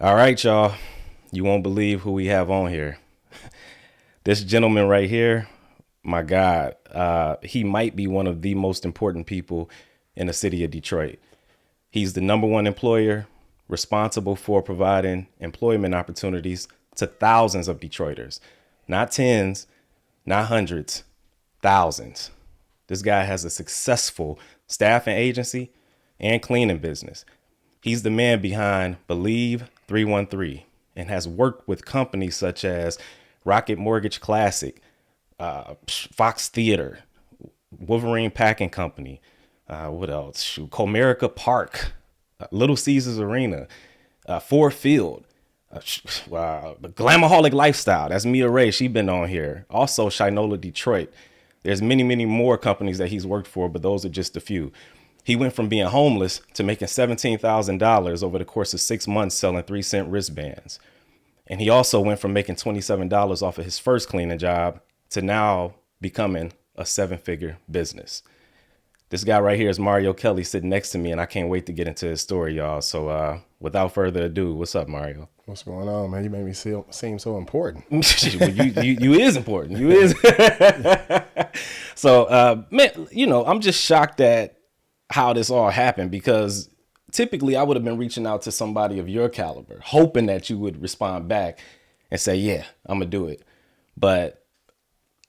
All right, y'all. You won't believe who we have on here. This gentleman right here, my God, he might be one of the most important people in the city of Detroit. He's the number one employer responsible for providing employment opportunities to thousands of Detroiters, not tens, not hundreds, thousands. This guy has a successful staffing agency and cleaning business. He's the man behind Believe 313 and has worked with companies such as Rocket Mortgage Classic, Fox Theater, Wolverine Packing Company, what else? Comerica Park, Little Caesars Arena, Ford Field, the Glamaholic Lifestyle. That's Mia Ray. She been on here. Also, Shinola Detroit. There's many, many more companies that he's worked for, but those are just a few. He went from being homeless to making $17,000 over the course of 6 months selling 3-cent wristbands. And he also went from making $27 off of his first cleaning job to now becoming a 7-figure business. This guy right here is Mario Kelly sitting next to me, and I can't wait to get into his story, y'all. So without further ado, what's up, Mario? What's going on, man? You made me seem so important. you is important. You is. So, man, I'm just shocked at how this all happened, because typically I would have been reaching out to somebody of your caliber, hoping that you would respond back and say, yeah, I'm going to do it. But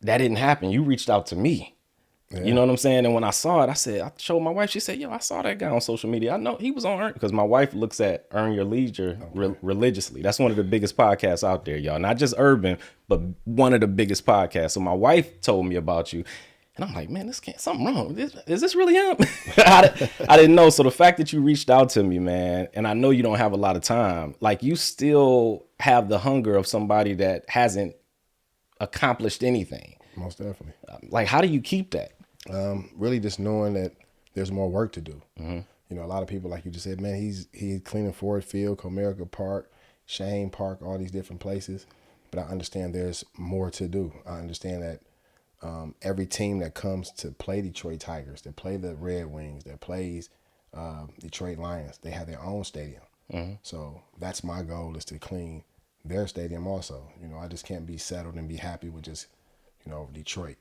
that didn't happen. You reached out to me. Yeah. You know what I'm saying? And when I saw it, I showed my wife. She said, yo, I saw that guy on social media. I know he was on Earn, because my wife looks at Earn Your Leisure religiously. That's one of the biggest podcasts out there, y'all. Not just urban, but one of the biggest podcasts. So my wife told me about you. And I'm like, man, something wrong. Is this really him? I didn't know. So the fact that you reached out to me, man, and I know you don't have a lot of time, like, you still have the hunger of somebody that hasn't accomplished anything. Most definitely. Like, how do you keep that? Really just knowing that there's more work to do. Mm-hmm. You know, a lot of people, like you just said, man, he's cleaning Ford Field, Comerica Park, Shane Park, all these different places. But I understand there's more to do. I understand that every team that comes to play Detroit Tigers, that play the Red Wings, that plays Detroit Lions, they have their own stadium. Mm-hmm. So that's my goal, is to clean their stadium also. You know, I just can't be settled and be happy with just, Detroit.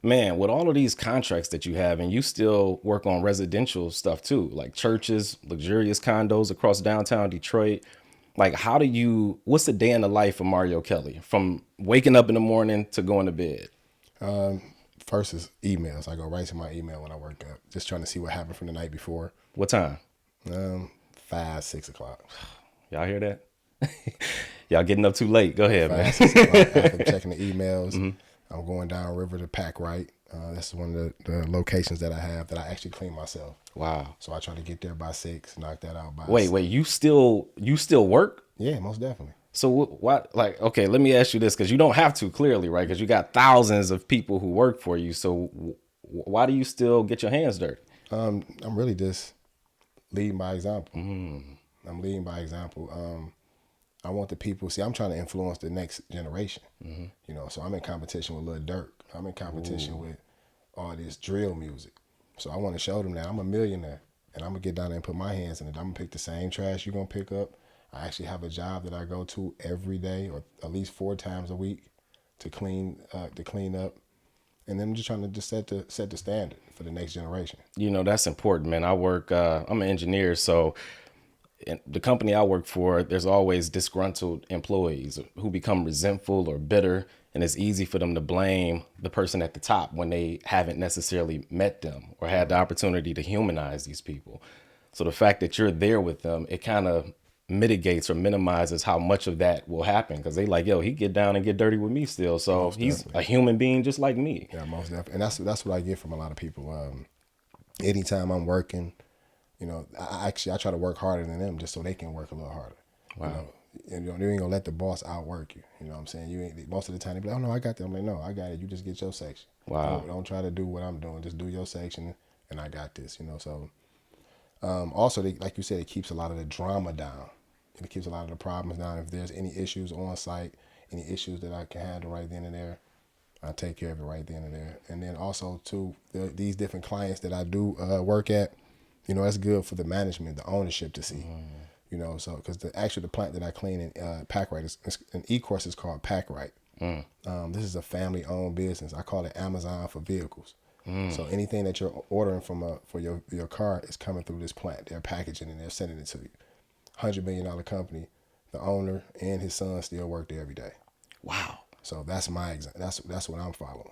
Man, with all of these contracts that you have, and you still work on residential stuff too, like churches, luxurious condos across downtown Detroit. Like, what's the day in the life of Mario Kelly, from waking up in the morning to going to bed? First is emails. I go right to my email when I wake up, just trying to see what happened from the night before. What time? 5, 6 o'clock. Y'all hear that? Y'all getting up too late. Go ahead, 5, man. 6 o'clock. After checking the emails, mm-hmm. I'm going down river to Pack Right. That's one of the locations that I have that I actually clean myself. Wow. So I try to get there by 6, knock that out by Wait, you still work? Yeah, most definitely. So what, like, okay, let me ask you this, because you don't have to, clearly, right? Because you got thousands of people who work for you. So why do you still get your hands dirty? I'm really just leading by example. Mm-hmm. I'm leading by example. I want the people, I'm trying to influence the next generation. Mm-hmm. So I'm in competition with Lil Durk. I'm in competition with all this drill music. So I want to show them that I'm a millionaire, and I'm going to get down there and put my hands in it. I'm going to pick the same trash you're going to pick up. I actually have a job that I go to every day, or at least 4 times a week, to clean up. And then I'm just trying to set the standard for the next generation. That's important, man. I'm an engineer, so in the company I work for, there's always disgruntled employees who become resentful or bitter, and it's easy for them to blame the person at the top when they haven't necessarily met them or had the opportunity to humanize these people. So the fact that you're there with them, it kind of mitigates or minimizes how much of that will happen, because they like, yo, he get down and get dirty with me still, so most he's definitely a human being just like me. Yeah, most definitely. And that's what I get from a lot of people. Anytime I'm working, I try to work harder than them just so they can work a little harder. Wow. You ain't gonna let the boss outwork you. You know what I'm saying? You ain't, most of the time they be like, oh no, I got that. I'm like, no, I got it. You just get your section. Wow. Don't try to do what I'm doing. Just do your section, and I got this. So also, like you said, it keeps a lot of the drama down. It keeps a lot of the problems down. If there's any issues on site, any issues that I can handle right then and there, I take care of it right then and there. And then also, too, these different clients that I do work at, that's good for the management, the ownership to see. You know, so because the plant that I clean in Packrite is an e-course is called Packrite. This is a family-owned business. I call it Amazon for vehicles. So anything that you're ordering for your car is coming through this plant. They're packaging and they're sending it to you. $100 million company. The owner and his son still work there every day. Wow. So that's my example. That's what I'm following.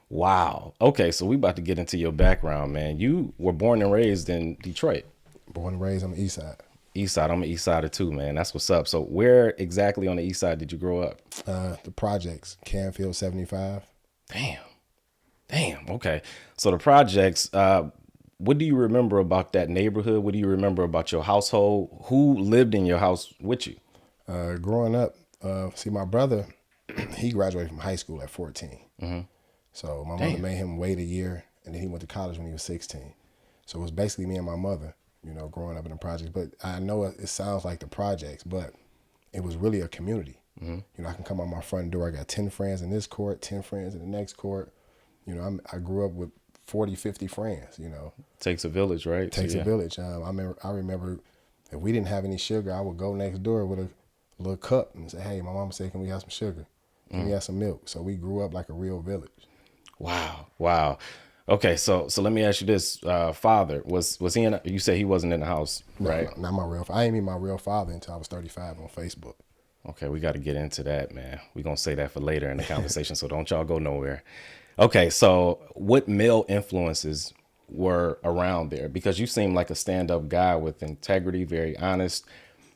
Wow. Okay, so we about to get into your background, man. You were born and raised in Detroit. Born and raised on the east side. East side. I'm an east sider too, man. That's what's up. So where exactly on the east side did you grow up? The projects, Canfield 75. Damn. Okay. So the projects, what do you remember about that neighborhood? What do you remember about your household? Who lived in your house with you? Growing up, see, my brother, he graduated from high school at 14. So my mother made him wait a year, and then he went to college when he was 16. So it was basically me and my mother, you know, growing up in the projects. But I know it sounds like the projects, but it was really a community. You know, I can come out my front door. I got 10 friends in this court, 10 friends in the next court. You know, I grew up with 40, 50 friends, you know. Takes a village, right? Takes a village. I remember if we didn't have any sugar, I would go next door with a little cup and say, hey, my mama said, can we have some sugar? Can we have some milk? So we grew up like a real village. Wow. Okay, so let me ask you this: father was he in? You said he wasn't in the house, right? No, not my real. I didn't meet my real father until I was 35 on Facebook. Okay, we got to get into that, man. We're gonna say that for later in the conversation, so don't y'all go nowhere. Okay, so what male influences were around there? Because you seem like a stand-up guy with integrity, very honest.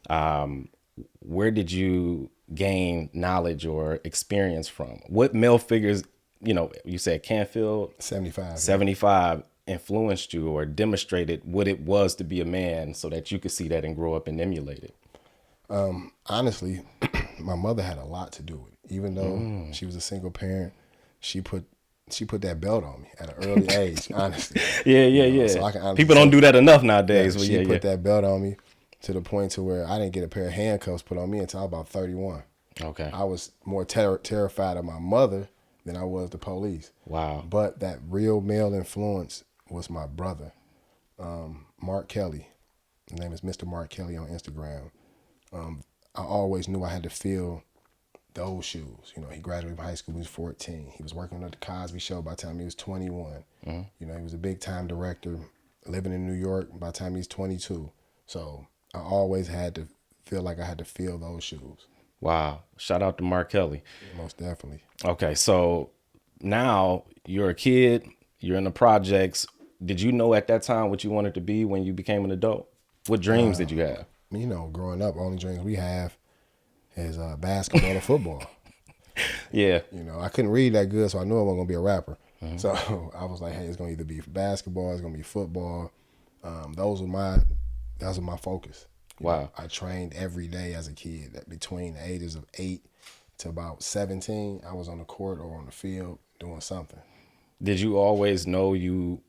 Where did you gain knowledge or experience from? What male figures? You know, you said Canfield 75 influenced you or demonstrated what it was to be a man so that you could see that and grow up and emulate it. Honestly, my mother had a lot to do with it. Even though she was a single parent, she put that belt on me at an early age, honestly. Yeah. So I can People don't do that enough nowadays. She put that belt on me to the point to where I didn't get a pair of handcuffs put on me until I was about 31. Okay. I was more terrified of my mother than I was the police. Wow. But that real male influence was my brother, Mark Kelly. His name is Mr. Mark Kelly on Instagram. I always knew I had to fill those shoes. You know, he graduated from high school when he was 14. He was working on the Cosby Show by the time he was 21. You know, he was a big time director, living in New York by the time he was 22. So I always had to feel like I had to fill those shoes. Wow. Shout out to Mark Kelly. Most definitely. Okay, so now you're a kid, you're in the projects. Did you know at that time what you wanted to be when you became an adult? What dreams did you have? You know, growing up, only dreams we have is basketball or football. Yeah. You know, I couldn't read that good, so I knew I wasn't going to be a rapper. So I was like, hey, it's going to either be basketball, it's going to be football. That was my focus. Wow. I trained every day as a kid. Between the ages of 8 to about 17, I was on the court or on the field doing something. Did you always know you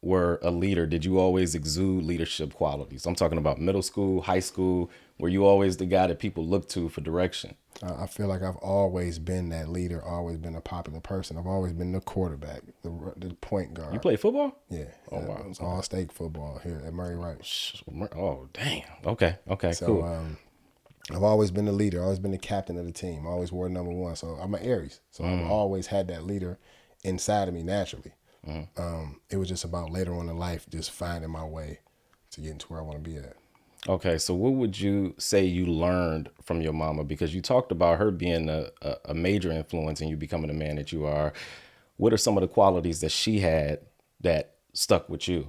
were a leader? Did you always exude leadership qualities? I'm talking about middle school, high school. Were you always the guy that people look to for direction? I feel like I've always been that leader, always been a popular person. I've always been the quarterback, the point guard. You play football? Yeah. Oh, wow. It was all state football here at Murray Wright. Oh, damn. Okay, So, cool. I've always been the leader, always been the captain of the team, always wore number 1. So I'm an Aries. So I've always had that leader inside of me naturally. It was just about later on in life, just finding my way to getting to where I want to be at. Okay, so what would you say you learned from your mama? Because you talked about her being a major influence in you becoming the man that you are. What are some of the qualities that she had that stuck with you?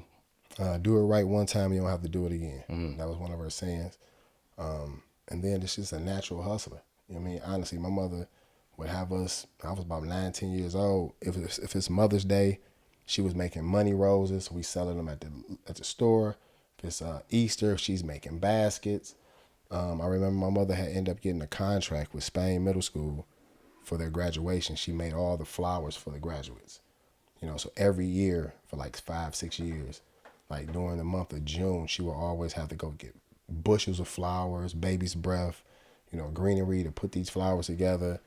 Do it right one time, you don't have to do it again. That was one of her sayings. And then it's just a natural hustler. You know what I mean? Honestly, my mother would have us, I was about 19 years old. If it's Mother's Day, she was making money roses. We selling them at the store. If it's Easter, she's making baskets. I remember my mother had ended up getting a contract with Spain Middle School for their graduation. She made all the flowers for the graduates. You know, so every year for like 5-6 years, like during the month of June, she would always have to go get bushels of flowers, baby's breath, you know, greenery to put these flowers together.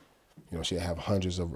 You know, she'd have hundreds of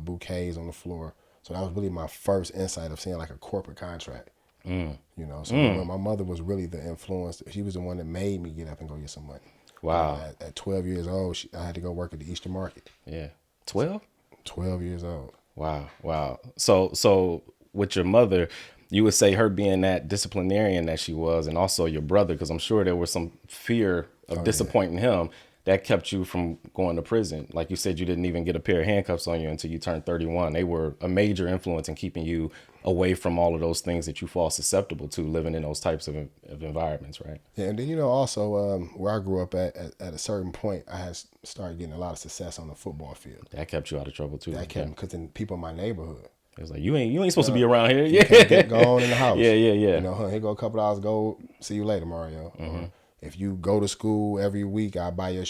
bouquets on the floor. So that was really my first insight of seeing like a corporate contract. You know, so my mother was really the influence. She was the one that made me get up and go get some money. Wow. You know, at 12 years old, I had to go work at the Easter Market. Yeah. 12? 12 years old. Wow. Wow. So with your mother, you would say her being that disciplinarian that she was, and also your brother, because I'm sure there was some fear of disappointing him that kept you from going to prison. Like you said, you didn't even get a pair of handcuffs on you until you turned 31. They were a major influence in keeping you away from all of those things that you fall susceptible to living in those types of environments, right? Yeah, and then, you know, also where I grew up at a certain point, I had started getting a lot of success on the football field. That kept you out of trouble too. That kept, because then people in my neighborhood. It was like, you ain't supposed to be around here. You can't go on in the house. Yeah. You know, here go a couple hours, go, see you later, Mario. Or if you go to school every week, I buy your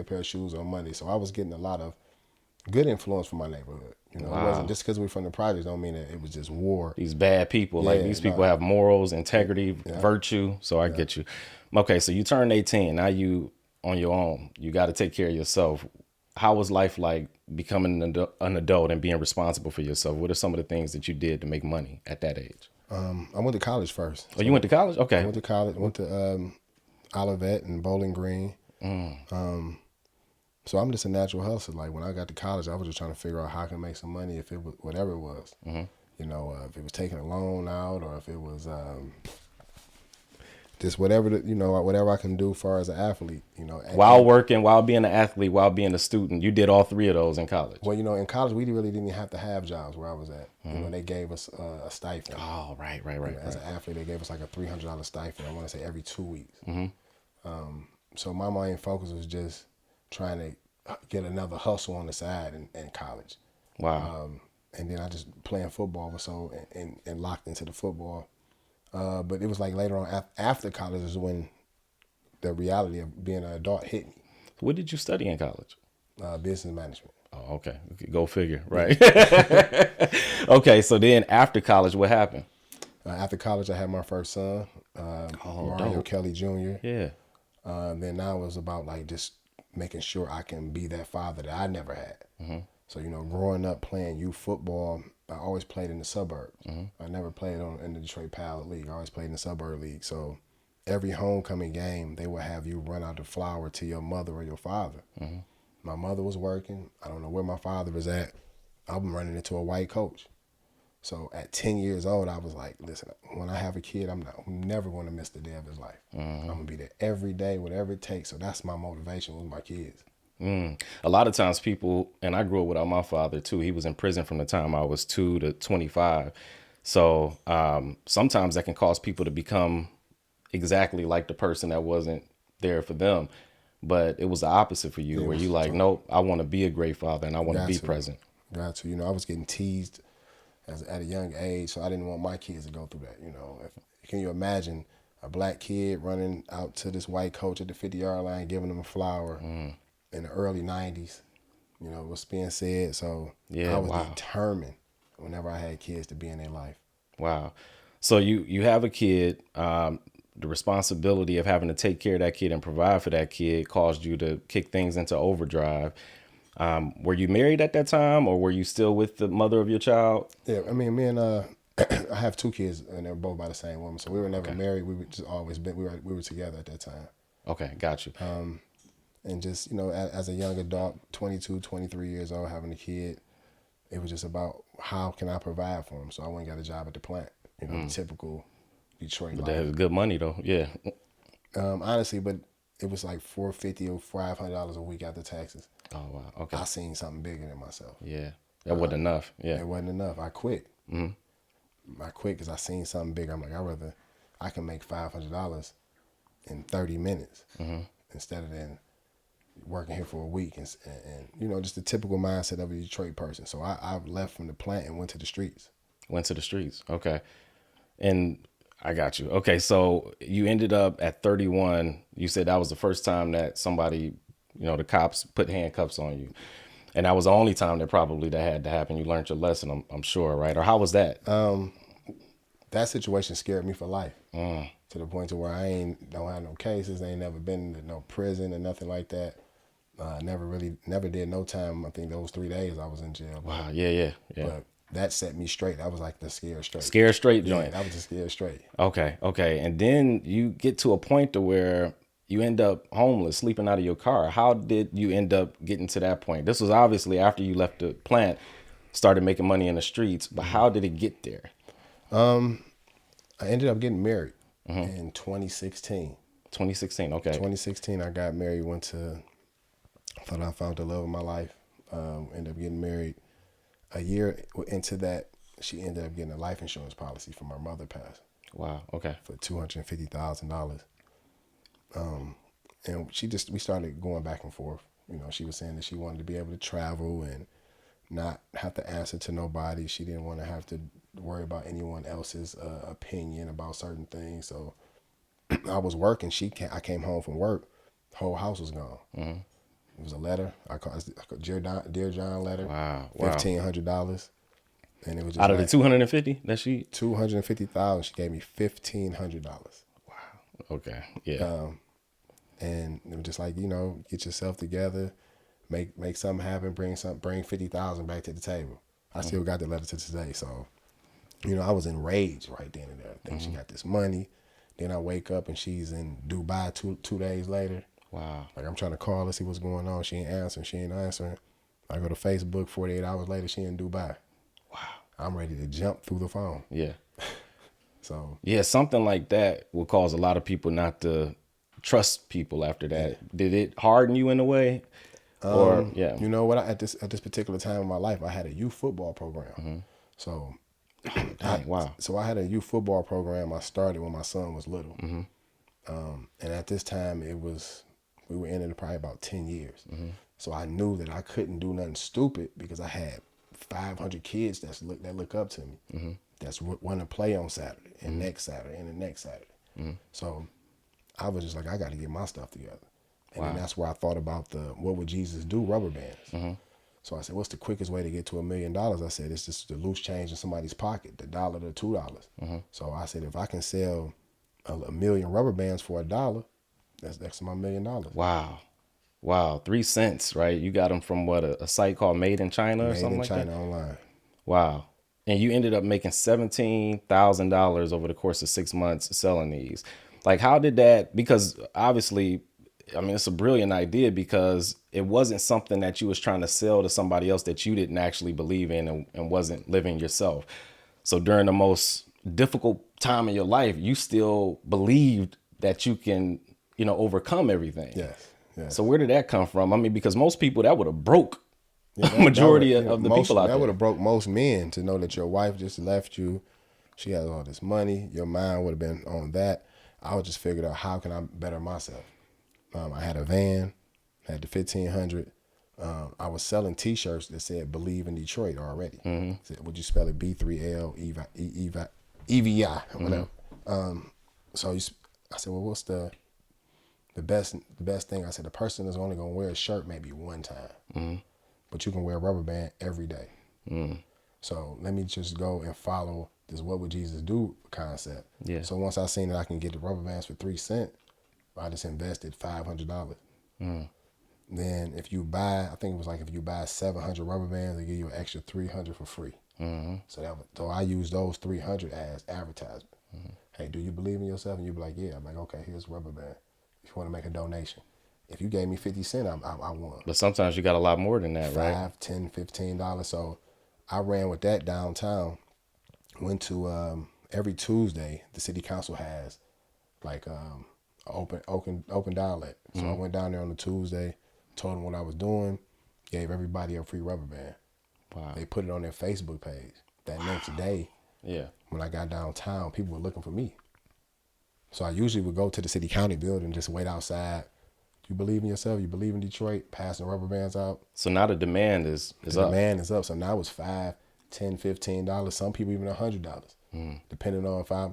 pair of shoes on Monday. So I was getting a lot of good influence from my neighborhood. You know, It wasn't just because we're from the projects don't mean that it was just war. These bad people, like these people have morals, integrity, virtue. So I get you. Okay, so you turned 18. Now you on your own. You got to take care of yourself. How was life like becoming an adult and being responsible for yourself? What are some of the things that you did to make money at that age? I went to college first. Oh, you went to college? Okay. I went to college. Went to Olivet and Bowling Green. So I'm just a natural hustler. Like when I got to college, I was just trying to figure out how I can make some money if it was whatever it was. You know, if it was taking a loan out or if it was just whatever whatever I can do as far as an athlete. You know, while working, while being an athlete, while being a student, you did all three of those in college. Well, you know, in college we really didn't have to have jobs where I was at. You know, they gave us a stipend. Oh, right. You know, as an athlete, they gave us like a $300 stipend. I want to say every 2 weeks. So my main focus was just trying to get another hustle on the side in college. Wow. And then I just playing football was so and locked into the football. But it was like later on after college is when the reality of being an adult hit me. What did you study in college? Business management. Oh, okay. Go figure, right? Okay, so then after college, what happened? After college, I had my first son, Mario dope. Kelly Jr. Yeah. Then now it was about like just making sure I can be that father that I never had. So, you know, growing up playing youth football, I always played in the suburbs. I never played in the Detroit Pilot League. I always played in the suburb league. So every homecoming game, they would have you run out the flower to your mother or your father. My mother was working. I don't know where my father was at. I'm running into a white coach. So at 10 years old, I was like, listen, when I have a kid, I'm never going to miss the day of his life. I'm going to be there every day, whatever it takes. So that's my motivation with my kids. A lot of times people, and I grew up without my father too. He was in prison from the time I was 2 to 25. So sometimes that can cause people to become exactly like the person that wasn't there for them. But it was the opposite for you, where you like, nope, I want to be a great father and I want to be present. Got to. You know, I was getting teased at a young age, so I didn't want my kids to go through that. You know, can you imagine a black kid running out to this white coach at the 50-yard line, giving him a flower in the early 90s? You know, what's being said. So I was determined whenever I had kids to be in their life. Wow. So you have a kid. The responsibility of having to take care of that kid and provide for that kid caused you to kick things into overdrive. Were you married at that time, or were you still with the mother of your child? Yeah, I mean, me and I have 2 kids, and they're both by the same woman. So we were never married. We were just always been. We were together at that time. Okay, got you. And just, you know, as a young adult, 22, 23 years old, having a kid, it was just about how can I provide for him. So I went and got a job at the plant. You know, the typical Detroit life. That was good money though. Yeah. Honestly, but it was like $450 or $500 a week after taxes. Oh wow. Okay. I seen something bigger than myself. Yeah. That wasn't enough. Yeah. It wasn't enough. I quit. I quit because I seen something bigger. I'm like, I can make $500 in 30 minutes instead of then working here for a week and you know, just the typical mindset of a Detroit person. So I left from the plant and went to the streets. Went to the streets. Okay. And I got you. Okay. So you ended up at 31. You said that was the first time that somebody, you know, the cops put handcuffs on you. And that was the only time that had to happen. You learned your lesson, I'm sure, right? Or how was that? That situation scared me for life. To the point to where I don't have no cases. I ain't never been to no prison or nothing like that. Never did no time. I think those 3 days I was in jail. Wow. Yeah. But that set me straight. That was like the scare straight. Scare straight Yeah, joint. that was the scare straight. Okay. And then you get to a point to where you end up homeless, sleeping out of your car. How did you end up getting to that point? This was obviously after you left the plant, started making money in the streets, but how did it get there? I ended up getting married in 2016. 2016, okay. 2016, I got married, thought I found the love of my life. Ended up getting married. A year into that, she ended up getting a life insurance policy from her mother passed. Wow, okay. For $250,000. And we started going back and forth. You know, she was saying that she wanted to be able to travel and not have to answer to nobody. She didn't want to have to worry about anyone else's opinion about certain things. So I was working. I came home from work. The whole house was gone. It was a letter. I called Dear John letter. Wow. $1,500. And it was just Out of the 250 that she $250,000. She gave me $1,500. Wow. Okay. Yeah. And it was just like, you know, get yourself together, make something happen, bring 50,000 back to the table. I still got the letter to today. So, you know, I was enraged right then and there. I think she got this money. Then I wake up and she's in Dubai two days later. Wow. Like, I'm trying to call her, see what's going on. She ain't answering. I go to Facebook, 48 hours later, she in Dubai. Wow. I'm ready to jump through the phone. Yeah. So. Yeah, something like that will cause a lot of people not to trust people after that. Yeah. Did it harden you in a way? Or yeah. You know what? At this particular time in my life, I had a youth football program. So. Wow. So I had a youth football program I started when my son was little. And at this time, we were in it probably about 10 years. So I knew that I couldn't do nothing stupid because I had 500 kids that look up to me. That's want to play on Saturday and next Saturday and the next Saturday. So I was just like, I got to get my stuff together. And then that's where I thought about what would Jesus do? Rubber bands. So I said, what's the quickest way to get to $1 million? I said, it's just the loose change in somebody's pocket, the $1 to $2. So I said, if I can sell a million rubber bands for $1, that's my $1 million. Wow. 3 cents, right? You got them from what, a site called Made in China or something like that? Made in China online. Wow. And you ended up making $17,000 over the course of 6 months selling these. Like, how did that, because obviously, I mean, it's a brilliant idea because it wasn't something that you was trying to sell to somebody else that you didn't actually believe in and wasn't living yourself. So during the most difficult time in your life, you still believed that you can, you know, overcome everything. Yes. So where did that come from? I mean, because most people, that would have broke majority of the people out there. That would have broke most men to know that your wife just left you. She has all this money. Your mind would have been on that. I would just figured out, how can I better myself? I had a van, had the 1,500. I was selling T-shirts that said "Believe in Detroit" already. Said, would you spell it B3L1EV3, whatever? So I said, well, what's the best thing? I said, the person is only gonna wear a shirt maybe one time, but you can wear a rubber band every day. So let me just go and follow this "What would Jesus do" concept. Yeah. So once I seen that I can get the rubber bands for 3 cents. I just invested $500. Then if you buy, I think it was like if you buy 700 rubber bands, they give you an extra 300 for free. So I use those 300 as advertisement. Hey, do you believe in yourself? And you be like, yeah. I'm like, okay, here's a rubber band. If you want to make a donation. If you gave me 50 cents, I won. But sometimes you got a lot more than that, right? $5, $10, $15. So I ran with that downtown. Went to every Tuesday, the city council has like open dialect. So I went down there on a Tuesday, told them what I was doing, gave everybody a free rubber band. Wow. They put it on their Facebook page. That next day, when I got downtown, people were looking for me. So I usually would go to the city county building, just wait outside. You believe in yourself? You believe in Detroit? Passing rubber bands out. So now the demand is up. The demand is up. So now it's $5, $10, $15. Some people even $100, depending on if I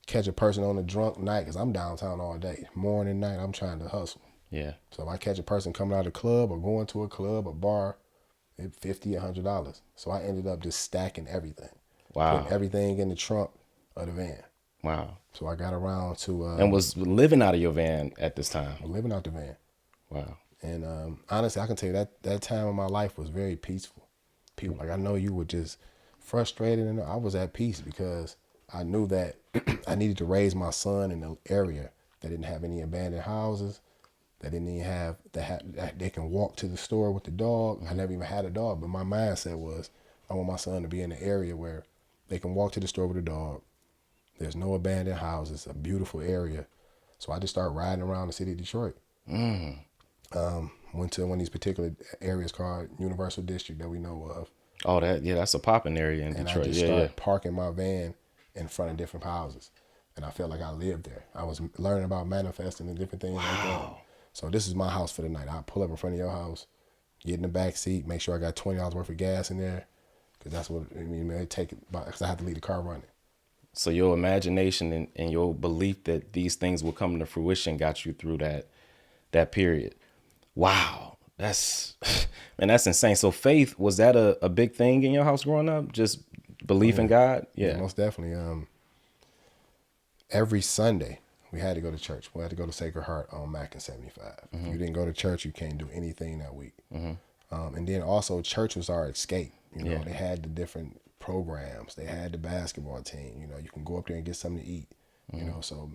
catch a person on a drunk night, because I'm downtown all day. Morning, night, I'm trying to hustle. Yeah. So if I catch a person coming out of the club or going to a club, a bar, it's $50, $100. So I ended up just stacking everything. Wow. Putting everything in the trunk of the van. Wow. So I got around to... and was living out of your van at this time. Living out the van. Wow. And honestly, I can tell you that time of my life was very peaceful. People like, I know you were just frustrated, and I was at peace because I knew that I needed to raise my son in an area that didn't have any abandoned houses, that didn't even have that they can walk to the store with the dog. I never even had a dog, but my mindset was I want my son to be in an area where they can walk to the store with a dog. There's no abandoned houses, a beautiful area. So I just started riding around the city of Detroit. Went to one of these particular areas called Universal District that we know of. Oh, that's a popping area in And Detroit. I just started parking my van in front of different houses. And I felt like I lived there. I was learning about manifesting and different things like that. So this is my house for the night. I'll pull up in front of your house, get in the back seat, make sure I got $20 worth of gas in there. Because that's what, I mean, it take it, because I have to leave the car running. So your imagination and your belief that these things will come to fruition got you through that period. Wow. That's insane. So faith, was that a big thing in your house growing up? Just belief in God? Yeah. Most definitely. Every Sunday, we had to go to church. We had to go to Sacred Heart on Mack and 75. If you didn't go to church, you can't do anything that week. And then also, church was our escape. You know, they had the different programs. They had the basketball team. You know, you can go up there and get something to eat. You know, so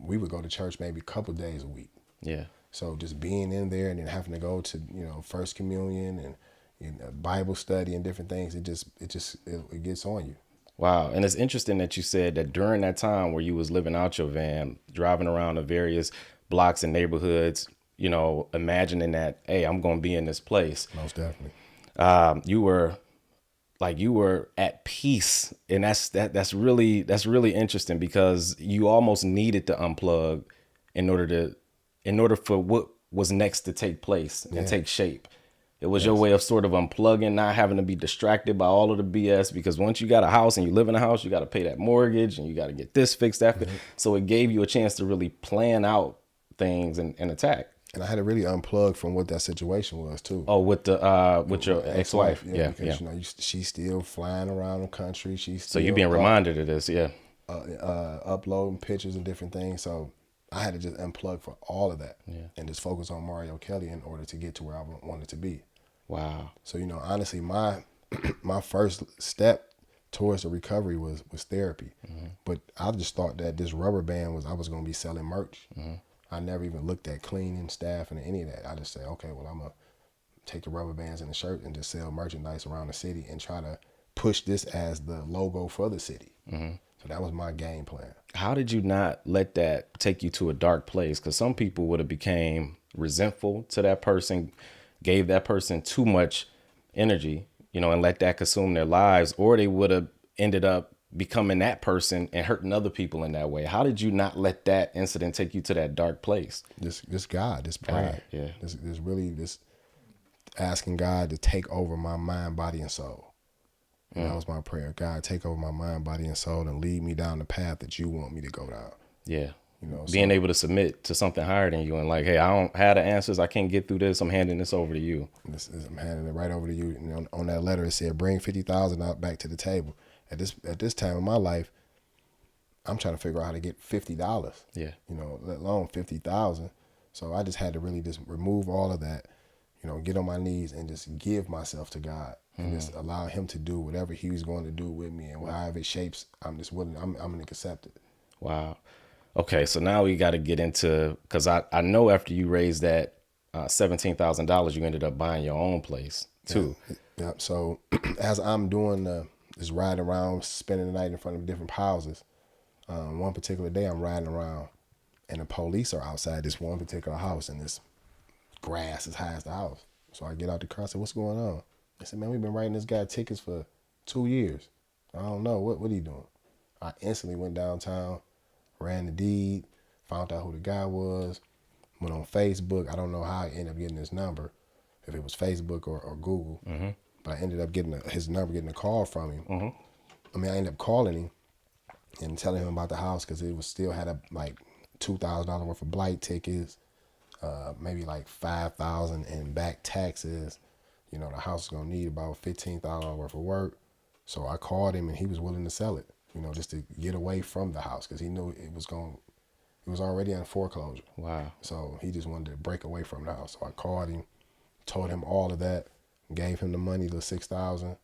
we would go to church maybe a couple days a week. Yeah. So just being in there and then having to go to, you know, First Communion and Bible study and different things, it gets on you. Wow. And it's interesting that you said that during that time where you was living out your van, driving around the various blocks and neighborhoods, you know, imagining that, hey, I'm going to be in this place. Most definitely. You were at peace. And that's really interesting, because you almost needed to unplug in order for what was next to take place and take shape. It was your way of sort of unplugging, not having to be distracted by all of the BS, because once you got a house and you live in a house, you got to pay that mortgage and you got to get this fixed after. So it gave you a chance to really plan out things and attack. And I had to really unplug from what that situation was too. Oh, with your ex-wife. Because you know, she's still flying around the country. So you're being reminded of this, uploading pictures and different things. So I had to just unplug for all of that and just focus on Mario Kelly in order to get to where I wanted to be. Wow. So, you know, honestly, my first step towards the recovery was therapy. But I just thought that this rubber band I was going to be selling merch. I never even looked at cleaning, staff, and any of that. I just said, okay, well, I'm going to take the rubber bands and the shirt and just sell merchandise around the city and try to push this as the logo for the city. So that was my game plan. How did you not let that take you to a dark place? Because some people would have became resentful to that person, gave that person too much energy, you know, and let that consume their lives, or they would have ended up becoming that person and hurting other people in that way. How did you not let that incident take you to that dark place? This God, this pride, this really asking God to take over my mind, body, and soul. And that was my prayer. God, take over my mind, body, and soul and lead me down the path that you want me to go down. Yeah. You know, being able to submit to something higher than you and like, hey, I don't have the answers. I can't get through this. I'm handing this over to you. I'm handing it right over to you. And on that letter, it said, bring 50,000 out back to the table. At this time in my life, I'm trying to figure out how to get $50. Yeah. You know, let alone 50,000. So I just had to really just remove all of that, you know, get on my knees and just give myself to God and just allow him to do whatever he was going to do with me, and however it shapes, I'm just willing, I'm going to accept it. Wow. Okay. So now we got to get into, cause I know after you raised that $17,000, you ended up buying your own place too. Yeah. So as I'm doing this riding around, spending the night in front of different houses, one particular day I'm riding around and the police are outside this one particular house, and this grass as high as the house. So I get out the car, I said, what's going on? They said, man, we've been writing this guy tickets for 2 years. I don't know. What are you doing? I instantly went downtown, ran the deed, found out who the guy was, went on Facebook. I don't know how I ended up getting his number, if it was Facebook or Google. But I ended up getting his number, getting a call from him. I mean, I ended up calling him and telling him about the house, because it was still had like $2,000 worth of blight tickets, maybe like $5,000 in back taxes. You know, the house is going to need about $15,000 worth of work. So I called him and he was willing to sell it, you know, just to get away from the house, because he knew it was already in foreclosure. Wow. So he just wanted to break away from the house. So I called him, told him all of that, gave him the money, the $6,000.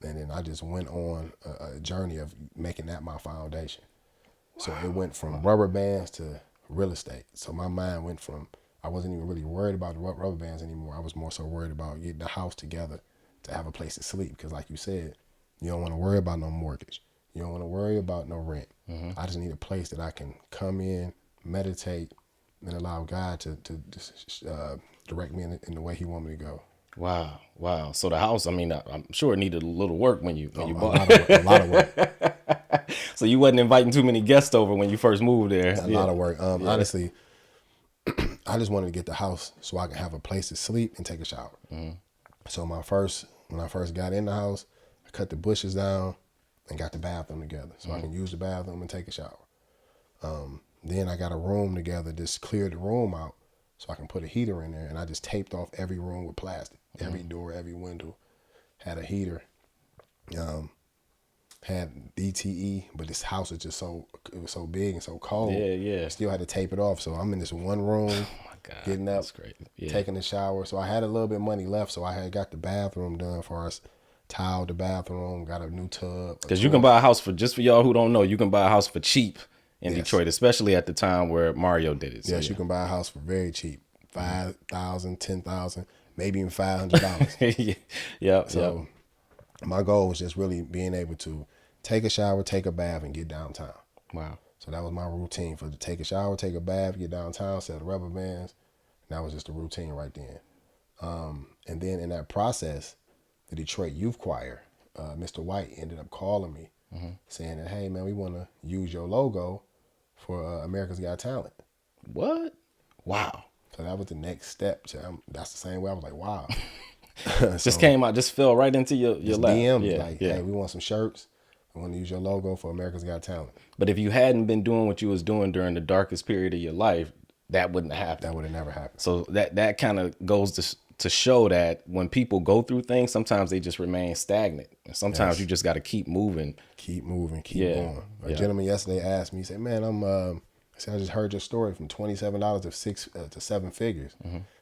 And then I just went on a journey of making that my foundation. So it went from rubber bands to real estate. So my mind went from, I wasn't even really worried about the rubber bands anymore. I was more so worried about getting the house together to have a place to sleep. Because like you said, you don't want to worry about no mortgage. You don't want to worry about no rent. I just need a place that I can come in, meditate, and allow God to direct me in the way He want me to go. Wow. Wow. So the house, I mean, I'm sure it needed a little work when you bought A lot of work. So you wasn't inviting too many guests over when you first moved there. A lot of work. Honestly, I just wanted to get the house so I could have a place to sleep and take a shower. So when I first got in the house, I cut the bushes down and got the bathroom together so I can use the bathroom and take a shower. Then I got a room together, just cleared the room out so I can put a heater in there, and I just taped off every room with plastic. Every door, every window had a heater. Had DTE, but this house was just it was so big and so cold. Yeah. Still had to tape it off. So I'm in this one room, getting up, taking a shower. So I had a little bit of money left. So I had got the bathroom done for us, tiled the bathroom, got a new tub. Because you can buy a house for y'all who don't know, you can buy a house for cheap in Detroit, especially at the time where Mario did it. So, yes, you can buy a house for very cheap, $5,000, $10,000, maybe even $500. Yeah. My goal was just really being able to take a shower, take a bath, and get downtown. Wow. So that was my routine for to take a shower, take a bath, get downtown, set the rubber bands. And that was just a routine right then. And then in that process, the Detroit Youth Choir, Mr. White ended up calling me saying that, hey, man, we want to use your logo for America's Got Talent. What? Wow. So that was the next step. That's the same way. I was like, wow. Just came out, just fell right into your lap. DMs hey, we want some shirts. I want to use your logo for America's Got Talent. But if you hadn't been doing what you was doing during the darkest period of your life, that wouldn't have happened. That would have never happened. So that kind of goes to show that when people go through things, sometimes they just remain stagnant. And sometimes you just got to keep moving. Keep going. A gentleman yesterday asked me, he said, man, I just heard your story from $27 to 7 figures.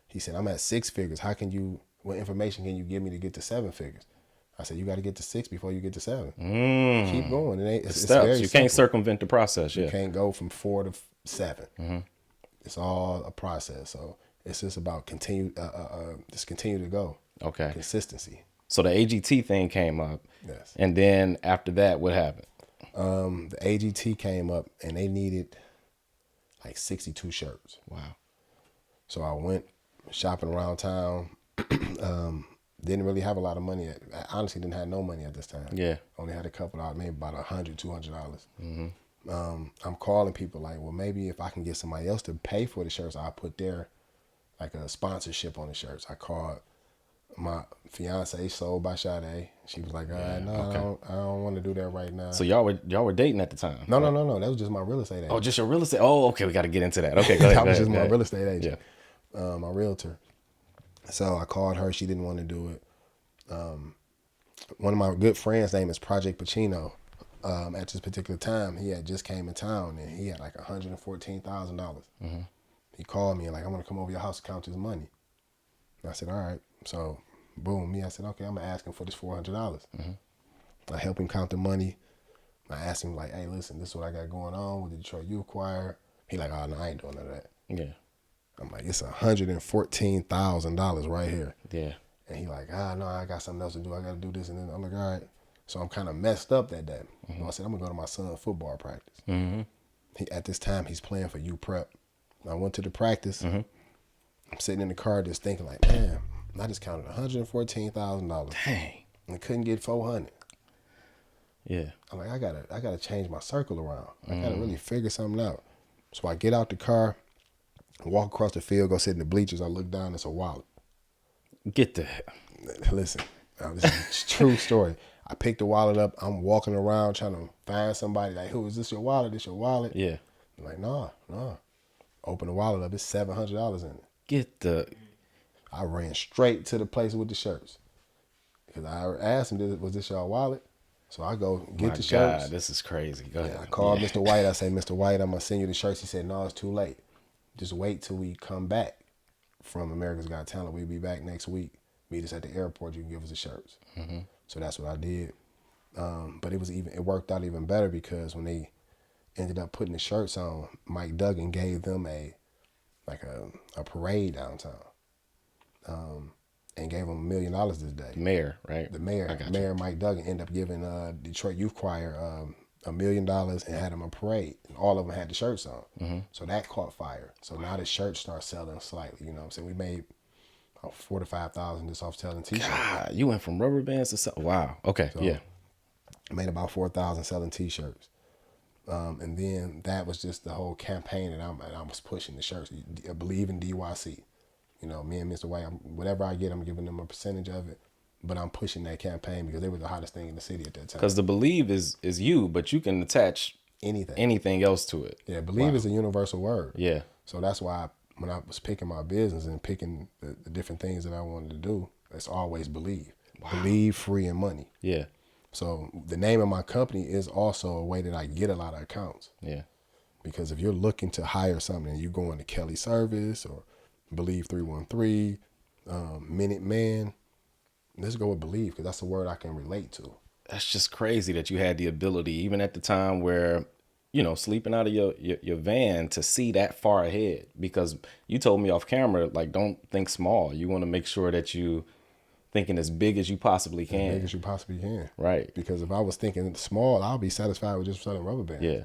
He said, I'm at 6 figures. What information can you give me to get to 7 figures? I said, you got to get to 6 before you get to 7. Keep going. It's steps. very you simple. Can't circumvent the process. You can't go from 4 to 7. It's all a process. So it's just about continue to go. Okay. Consistency. So the AGT thing came up. Yes. And then after that, what happened? The AGT came up and they needed like 62 shirts. Wow. So I went shopping around town. Didn't really have a lot of money. I honestly didn't have no money at this time. Yeah. Only had a couple out, maybe about $100, $200. I'm calling people like, well, maybe if I can get somebody else to pay for the shirts, I'll put their like a sponsorship on the shirts. I called my fiance, sold by Sade. She was like, I don't want to do that right now. So y'all were dating at the time? No. That was just my real estate agent. Oh, just your real estate? Oh, okay. We got to get into that. Okay, go ahead. That was just my real estate agent, my realtor. So I called her. She didn't want to do it. One of my good friends' name is Project Pacino. At this particular time, he had just came in town and he had like $114,000. He called me and like, I want to come over your house and count his money. And I said, all right. So boom, I said, okay, I'm gonna ask him for this $400. I helped him count the money. I asked him like, hey, listen, this is what I got going on with the Detroit Youth Choir. He like, oh no, I ain't doing none of that. Yeah. I'm like, it's $114,000 right here. Yeah. And he like, no, I got something else to do. I got to do this. And then I'm like, all right. So I'm kind of messed up that day. So I said, I'm going to go to my son's football practice. At this time, he's playing for U Prep. I went to the practice. I'm sitting in the car just thinking like, man, I just counted $114,000. Dang. And couldn't get $400. Yeah. I'm like, I gotta change my circle around. I gotta really figure something out. So I get out the car, walk across the field, go sit in the bleachers. I look down, it's a wallet. Get the Listen, this is a true story. I picked the wallet up. I'm walking around trying to find somebody. Like, who is this? Your wallet? This your wallet? Yeah. I'm like, no. Open the wallet up. It's $700 in it. I ran straight to the place with the shirts because I asked him, was this your wallet? So I go get the shirts. God, this is crazy. Go ahead. I called Mr. White. I said, Mr. White, I'm gonna send you the shirts. He said, no, it's too late. Just wait till we come back from America's Got Talent. We'll be back next week. Meet us at the airport. You can give us the shirts. So that's what I did. But it worked out even better because when they ended up putting the shirts on, Mike Duggan gave them a parade downtown, and gave them $1 million this day. The mayor, right? The mayor Mike Duggan ended up giving Detroit Youth Choir $1 million and had them a parade, and all of them had the shirts on. So that caught fire. So now the shirts start selling slightly. You know what I'm saying? We made about $4,000 to $5,000 just off selling t-shirts. God, you went from rubber bands to wow. Okay, So yeah. I made about $4,000 selling t-shirts. And then that was just the whole campaign that I was pushing the shirts. Believe in DYC. You know, me and Mr. White, whatever I get, I'm giving them a percentage of it. But I'm pushing that campaign because they were the hottest thing in the city at that time. Because the believe is you, but you can attach anything else to it. Yeah, believe is a universal word. Yeah. So that's why when I was picking my business and picking the different things that I wanted to do, it's always believe. Wow. Believe, free, and money. Yeah. So the name of my company is also a way that I get a lot of accounts. Yeah. Because if you're looking to hire something and you go into Kelly Service or Believe 313, Minute Man, let's go with believe because that's a word I can relate to. That's just crazy that you had the ability, even at the time where, you know, sleeping out of your van, to see that far ahead. Because you told me off camera, like, don't think small. You want to make sure that you thinking as big as you possibly can. As big as you possibly can. Right. Because if I was thinking small, I'll be satisfied with just selling rubber bands. Yeah.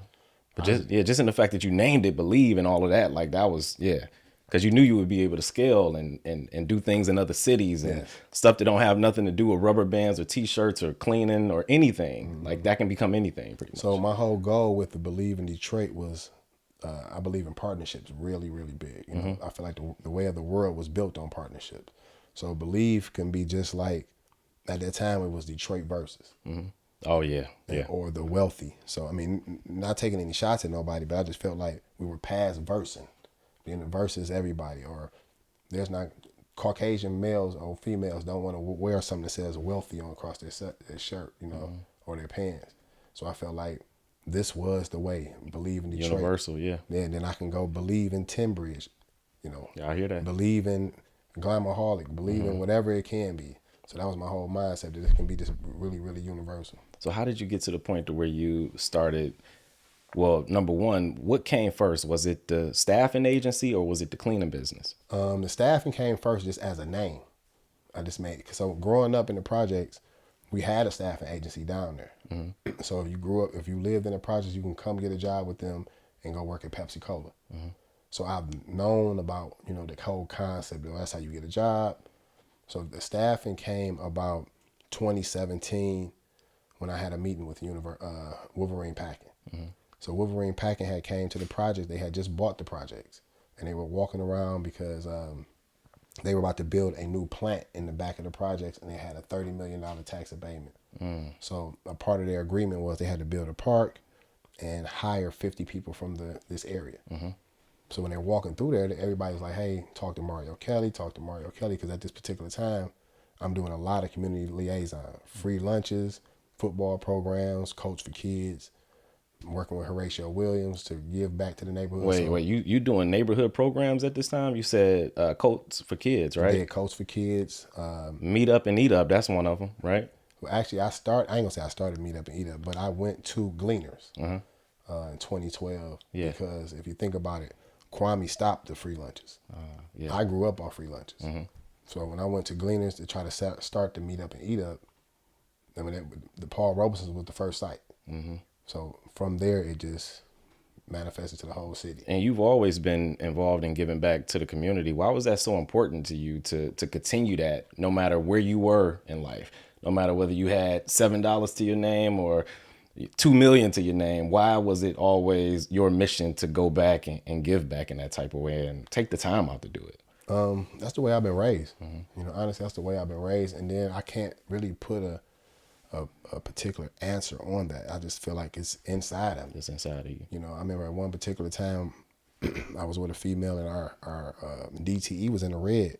But just in the fact that you named it, believe, and all of that, like that was, yeah. Because you knew you would be able to scale and do things in other cities and stuff that don't have nothing to do with rubber bands or T-shirts or cleaning or anything. Like that can become anything pretty much. So my whole goal with the Believe in Detroit was, I believe in partnerships really, really big. You know, I feel like the way of the world was built on partnerships. So believe can be just like, at that time it was Detroit Versus. Oh yeah, yeah. Or the Wealthy. So I mean, not taking any shots at nobody, but I just felt like we were past versing. Being the versus everybody, or there's not Caucasian males or females don't want to wear something that says wealthy on across their shirt, you know, or their pants. So I felt like this was the way. Believe in Detroit. Universal, yeah. And then I can go believe in TinBridge, you know. Yeah, I hear that. Believe in Glamaholic, believe in whatever it can be. So that was my whole mindset, that it can be just really, really universal. So how did you get to the point to where you started? Well, number one, what came first? Was it the staffing agency or was it the cleaning business? The staffing came first just as a name. I just made it. So growing up in the projects, we had a staffing agency down there. So if you lived in the projects, you can come get a job with them and go work at Pepsi Cola. So I've known about, you know, the whole concept of that's how you get a job. So the staffing came about 2017 when I had a meeting with Wolverine Packing. So Wolverine Packing had came to the project. They had just bought the projects, and they were walking around because they were about to build a new plant in the back of the projects, and they had a $30 million tax abatement. So a part of their agreement was they had to build a park and hire 50 people from this area. So when they're walking through there, everybody's like, hey, talk to Mario Kelly, because at this particular time, I'm doing a lot of community liaison, free lunches, football programs, coach for kids, working with Horatio Williams to give back to the neighborhood. Wait, you doing neighborhood programs at this time? You said Coach for Kids, right? Yeah, Coach for Kids. Meet Up and Eat Up, that's one of them, right? Well, actually, I ain't gonna say I started Meet Up and Eat Up, but I went to Gleaners in 2012. Yeah. Because if you think about it, Kwame stopped the free lunches. I grew up on free lunches. So when I went to Gleaners to try to start the Meet Up and Eat Up, I mean, the Paul Robeson's was the first site. So from there, it just manifested to the whole city. And you've always been involved in giving back to the community. Why was that so important to you to continue that, no matter where you were in life, no matter whether you had $7 to your name or $2 million to your name? Why was it always your mission to go back and give back in that type of way and take the time out to do it? That's the way I've been raised. You know, honestly, that's the way I've been raised. And then I can't really put a particular answer on that. I just feel like it's inside of me. It's inside of you. You know, I remember at one particular time, I was with a female and our DTE was in the red,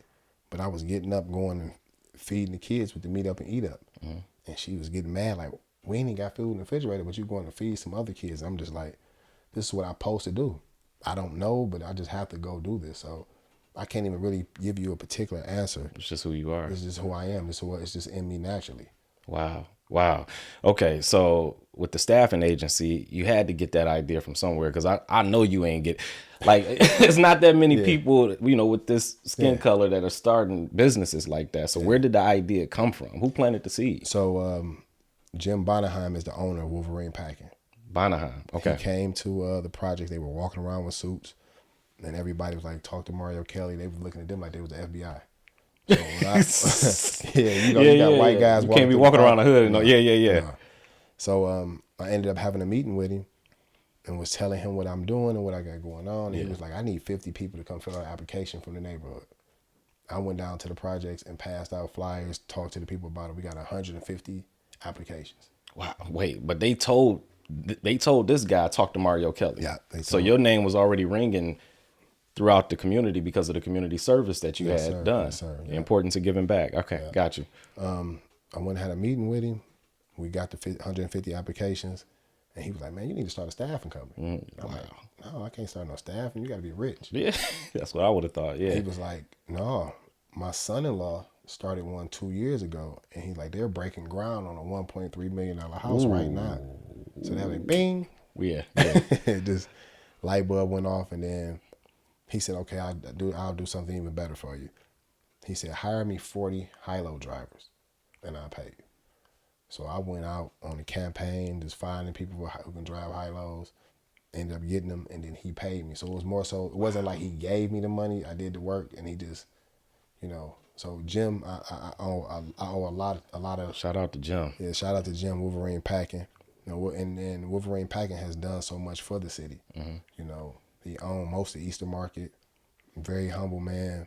but I was getting up, going and feeding the kids with the Meet Up and Eat Up. And she was getting mad, like, we ain't got food in the refrigerator, but you going to feed some other kids. I'm just like, this is what I'm supposed to do. I don't know, but I just have to go do this. So I can't even really give you a particular answer. It's just who you are. It's just who I am. It's just in me naturally. Wow. Wow. Okay. So with the staffing agency, you had to get that idea from somewhere because I know you ain't get like it's not that many Yeah, people, with this skin yeah. color that are starting businesses like that. So where Yeah. did the idea come from? Who planted the seed? So Jim Bonheim is the owner of Wolverine Packing. Banaheim. He Okay. came to the project. They were walking around with suits, and everybody was like, "Talk to Mario Kelly." They were looking at them like they was the FBI. So when I, yeah, Yeah, you got yeah, white yeah. guys You can't walking be through the walking around the project. hood. No. No, Yeah, yeah, yeah. no. So I ended up having a meeting with him and was telling him what I'm doing and what I got going on. And he Yeah. was like, "I need 50 people to come fill out an application from the neighborhood." I went down to the projects and passed out flyers, talked to the people about it. We got 150 applications. Wow. Wait, but they told this guy talk to Mario Kelly. Yeah, they So told. your name was already ringing throughout the community because of the community service that you Yes, had sir. done. Yes, sir. The Yeah. importance of giving back. Okay, got you. I went and had a meeting with him. We got the 150 applications, and he was like, "Man, you need to start a staffing company." I'm like, "No, I can't start no staffing. You got to be rich." Yeah, that's what I would have thought. He Yeah. was like, "No, my son-in-law started one 2 years ago, and he's like, they're breaking ground on a $1.3 million house right now." So they're like, bing, Yeah. Yeah. just light bulb went off, and then he said, "Okay, I'll do something even better for you." He said, "Hire me 40 high-low drivers, and I'll pay you." So I went out on the campaign, just finding people who can drive high-lows, ended up getting them, and then he paid me. So it was more so, it wasn't like he gave me the money. I did the work, and he just, So Jim, I owe a lot of, Shout out to Jim. yeah, shout out to Jim, Wolverine Packing. And Wolverine Packing has done so much for the city. He owned most of the Eastern Market. Very humble man.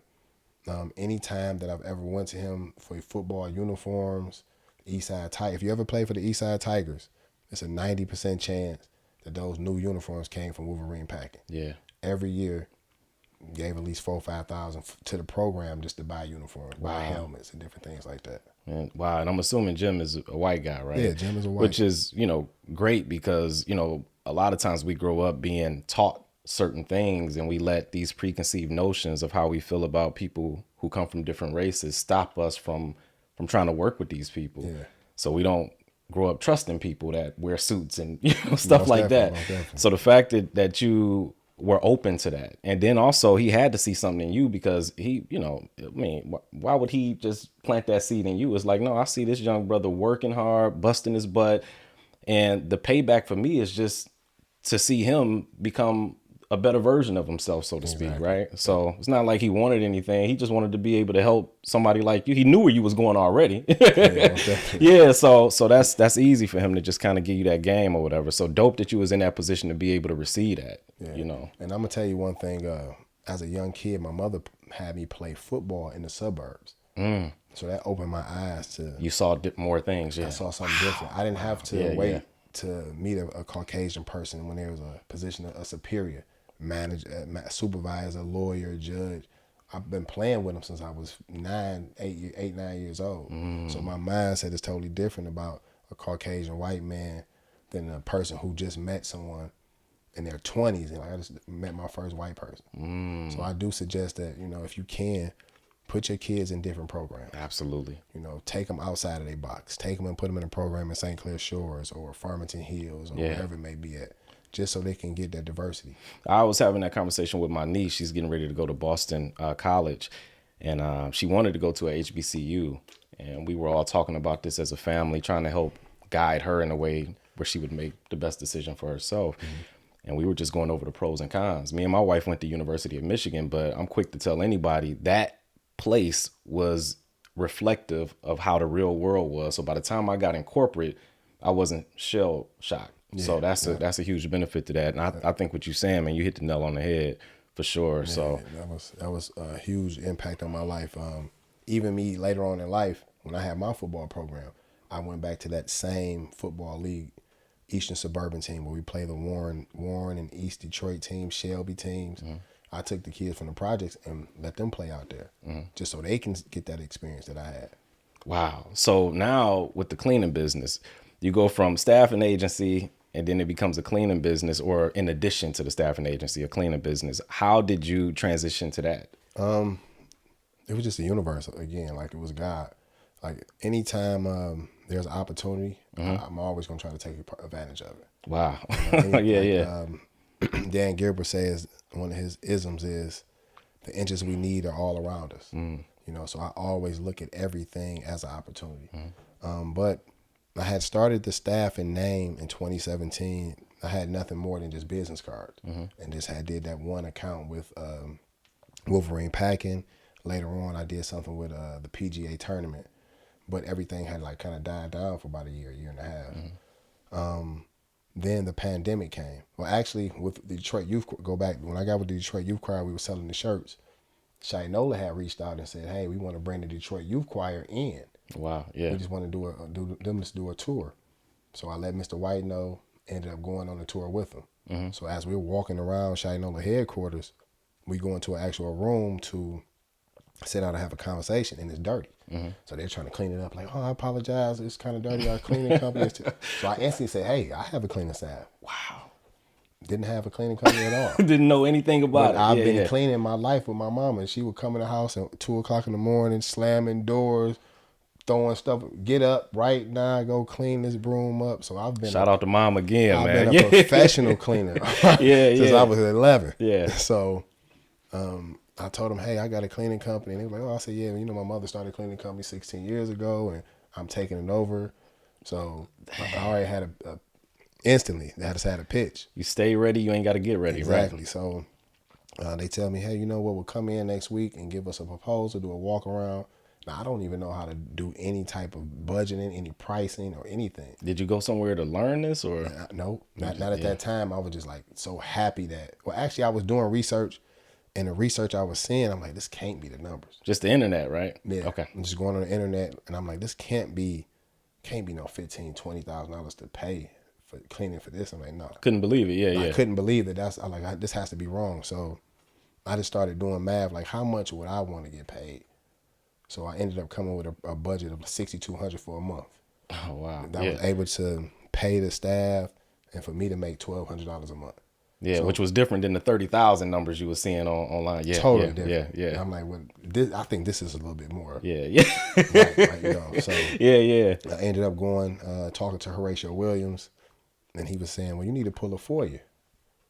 Anytime that I've ever went to him for football uniforms, Eastside Tiger. If you ever play for the Eastside Tigers, it's a 90% chance that those new uniforms came from Wolverine Packing. Yeah. Every year, gave at least 4,000 or 5,000 to the program just to buy uniforms, buy helmets, and different things like that. And wow. And I'm assuming Jim is a white guy, right? Yeah, Jim is a white. Which is, great because, a lot of times we grow up being taught certain things and we let these preconceived notions of how we feel about people who come from different races stop us from trying to work with these people. Yeah. So we don't grow up trusting people that wear suits and stuff Most like that. definitely, most definitely. So the fact that you were open to that, and then also he had to see something in you because he, why would he just plant that seed in you? It's like, no, I see this young brother working hard, busting his butt, and the payback for me is just to see him become a better version of himself, so to speak, right? So it's not like he wanted anything. He just wanted to be able to help somebody like you. He knew where you was going already. Yeah, most definitely. Yeah, so that's easy for him to just kind of give you that game or whatever. So dope that you was in that position to be able to receive that. Yeah. And I'm gonna tell you one thing. As a young kid, my mother had me play football in the suburbs. So that opened my eyes to. You saw more things. Yeah. I saw something different. I didn't have to Yeah, wait yeah. to meet a Caucasian person when there was a position, a superior, manager, supervisor, lawyer, judge. I've been playing with them since I was 9 years old. So my mindset is totally different about a Caucasian white man than a person who just met someone in their 20s. And like, I just met my first white person. So I do suggest that, if you can, put your kids in different programs. Absolutely. Take them outside of their box. Take them and put them in a program in St. Clair Shores or Farmington Hills or wherever it may be at, just so they can get that diversity. I was having that conversation with my niece. She's getting ready to go to Boston College, and she wanted to go to a HBCU. And we were all talking about this as a family, trying to help guide her in a way where she would make the best decision for herself. And we were just going over the pros and cons. Me and my wife went to University of Michigan, but I'm quick to tell anybody that place was reflective of how the real world was. So by the time I got in corporate, I wasn't shell shocked. So that's a huge benefit to that. And I think what you're saying, man, you hit the nail on the head for sure. So that was a huge impact on my life. Even me later on in life, when I had my football program, I went back to that same football league, Eastern Suburban team, where we play the Warren and East Detroit teams, Shelby teams. I took the kids from the projects and let them play out there, just so they can get that experience that I had. Wow. So now with the cleaning business, you go from staffing agency and then it becomes a cleaning business, or in addition to the staffing agency, a cleaning business. How did you transition to that? It was just a universe again, like it was God. Like anytime there's an opportunity, I'm always going to try to take advantage of it. Wow. Yeah. Dan Gilbert says one of his isms is the inches we need are all around us. So I always look at everything as an opportunity. But I had started the staff and name in 2017. I had nothing more than just business cards, and just did that one account with Wolverine Packing. Later on, I did something with the PGA tournament, but everything had like kind of died down for about a year and a half. Then the pandemic came. Well, actually, with the Detroit Youth, go back when I got with the Detroit Youth Choir, we were selling the shirts. Shinola had reached out and said, "Hey, we want to bring the Detroit Youth Choir in. Wow. Yeah. We just want to do a tour." So I let Mr. White know. Ended up going on a tour with him. So as we were walking around Shinola headquarters, we go into an actual room to sit down and have a conversation, and it's dirty. So they're trying to clean it up. Like, "Oh, I apologize. It's kind of dirty. Our cleaning company is." So I instantly said, "Hey, I have a cleaning staff." Wow. Didn't have a cleaning company at all. Didn't know anything about But it. I've been cleaning my life with my mama. She would come in the house at 2:00 in the morning, slamming doors, throwing stuff. "Get up right now, go clean this broom up." So I've been Shout out to mom again, I've man. been a professional cleaner since I was 11. Yeah. So I told them, "Hey, I got a cleaning company." And they were like, "Oh," I said, "Yeah, my mother started a cleaning company 16 years ago, and I'm taking it over." So I already had instantly, I just had a pitch. You stay ready, you ain't got to get ready, Exactly. right? So they tell me, "Hey, you know what? We'll come in next week and give us a proposal, do a walk around." Now, I don't even know how to do any type of budgeting, any pricing or anything. Did you go somewhere to learn this or? No, not at that time. I was just like so happy that, well, actually I was doing research, and the research I was seeing, I'm like, this can't be the numbers. Just the internet, right? Yeah. Okay. I'm just going on the internet, and I'm like, this can't be no $15,000-$20,000 to pay for cleaning for this. I'm like, no. Couldn't believe it. Yeah. I couldn't believe that. This has to be wrong. So I just started doing math, like how much would I want to get paid? So I ended up coming with a budget of $6,200 for a month. Oh, wow. That was able to pay the staff and for me to make $1,200 a month. Yeah, So, which was different than the 30,000 numbers you were seeing online. Yeah, totally different. Yeah. And I'm like, well, I think this is a little bit more. Yeah. Right. So Yeah. I ended up going, talking to Horatio Williams, and he was saying, "Well, you need to pull a FOIA."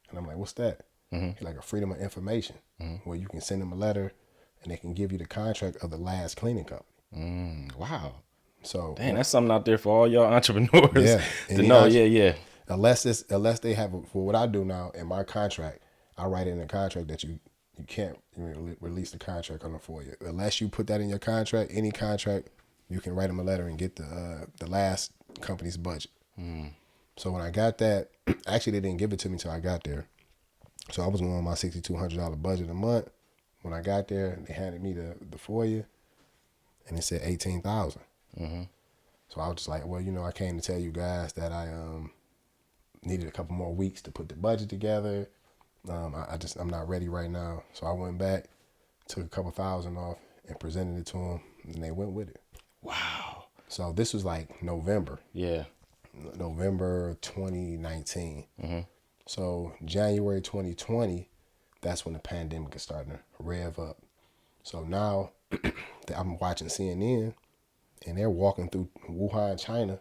And I'm like, "What's that?" He's like, "A freedom of information, where you can send them a letter and they can give you the contract of the last cleaning company." Wow. So Dang, that's something out there for all y'all entrepreneurs Yeah. to know. Yeah. Unless they have, for what I do now in my contract, I write in the contract that you can't release the contract on the FOIA. Unless you put that in your contract, any contract, you can write them a letter and get the last company's budget. So when I got that, actually they didn't give it to me until I got there. So I was on my $6,200 budget a month. When I got there, they handed me the FOIA, and it said $18,000. So I was just like, well, I came to tell you guys that I needed a couple more weeks to put the budget together. I'm not ready right now. So I went back, took a couple thousand off, and presented it to them, and they went with it. Wow. So this was like November. Yeah. November 2019. So January 2020, that's when the pandemic is starting to rev up. So now I'm watching CNN, and they're walking through Wuhan, China,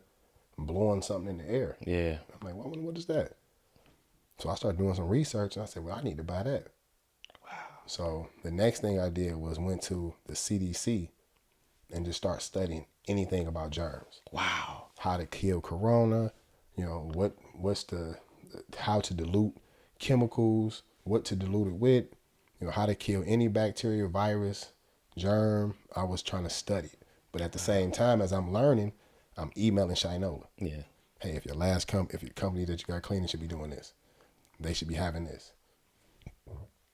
blowing something in the air. Yeah. I'm like, well, what is that? So I started doing some research, and I said, well, I need to buy that. Wow. So the next thing I did was went to the CDC and just start studying anything about germs. Wow. How to kill corona, how to dilute chemicals, what to dilute it with, how to kill any bacteria, virus, germ. I was trying to study it. But at the same time, as I'm learning, I'm emailing Shinola. Yeah. Hey, if your company that you got cleaning should be doing this, they should be having this.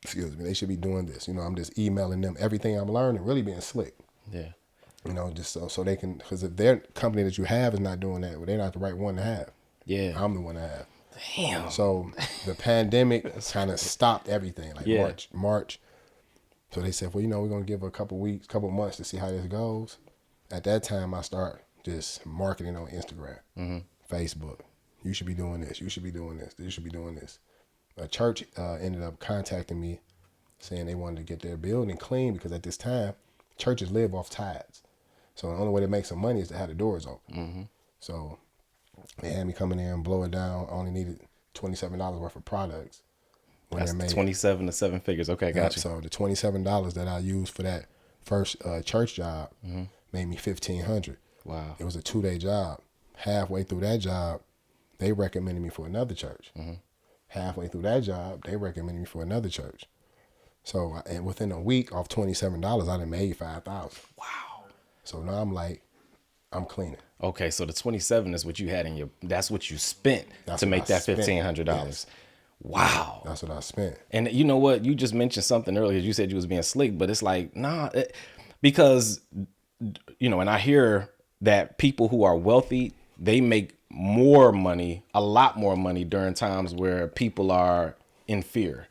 Excuse me, they should be doing this. I'm just emailing them everything I'm learning, really being slick. Yeah. Just so they can, because if their company that you have is not doing that, well, they're not the right one to have. Yeah. I'm the one to have. Damn. So the pandemic kind of stopped everything, like March. So they said, well, we're going to give a couple months to see how this goes. At that time, I start just marketing on Instagram, Facebook. You should be doing this. You should be doing this. You should be doing this. A church ended up contacting me saying they wanted to get their building clean because at this time, churches live off tithes. So the only way to make some money is to have the doors open. So they had me come in there and blow it down. I only needed $27 worth of products. That's 27 to 7 figures. Okay, gotcha. So the $27 that I used for that first church job made me $1,500. Wow. It was a 2-day job. Halfway through that job, they recommended me for another church. Halfway through that job, they recommended me for another church. So, and within a week, off $27, I done made $5,000. Wow. So now I'm like, I'm cleaning. Okay, so the 27 is what you had in your. That's what you spent to make that $1,500. Yes. Wow. That's what I spent. And you know what? You just mentioned something earlier. You said you was being slick, but it's like, nah, because, you know, and I hear that people who are wealthy, they make more money, a lot more money during times where people are in fear.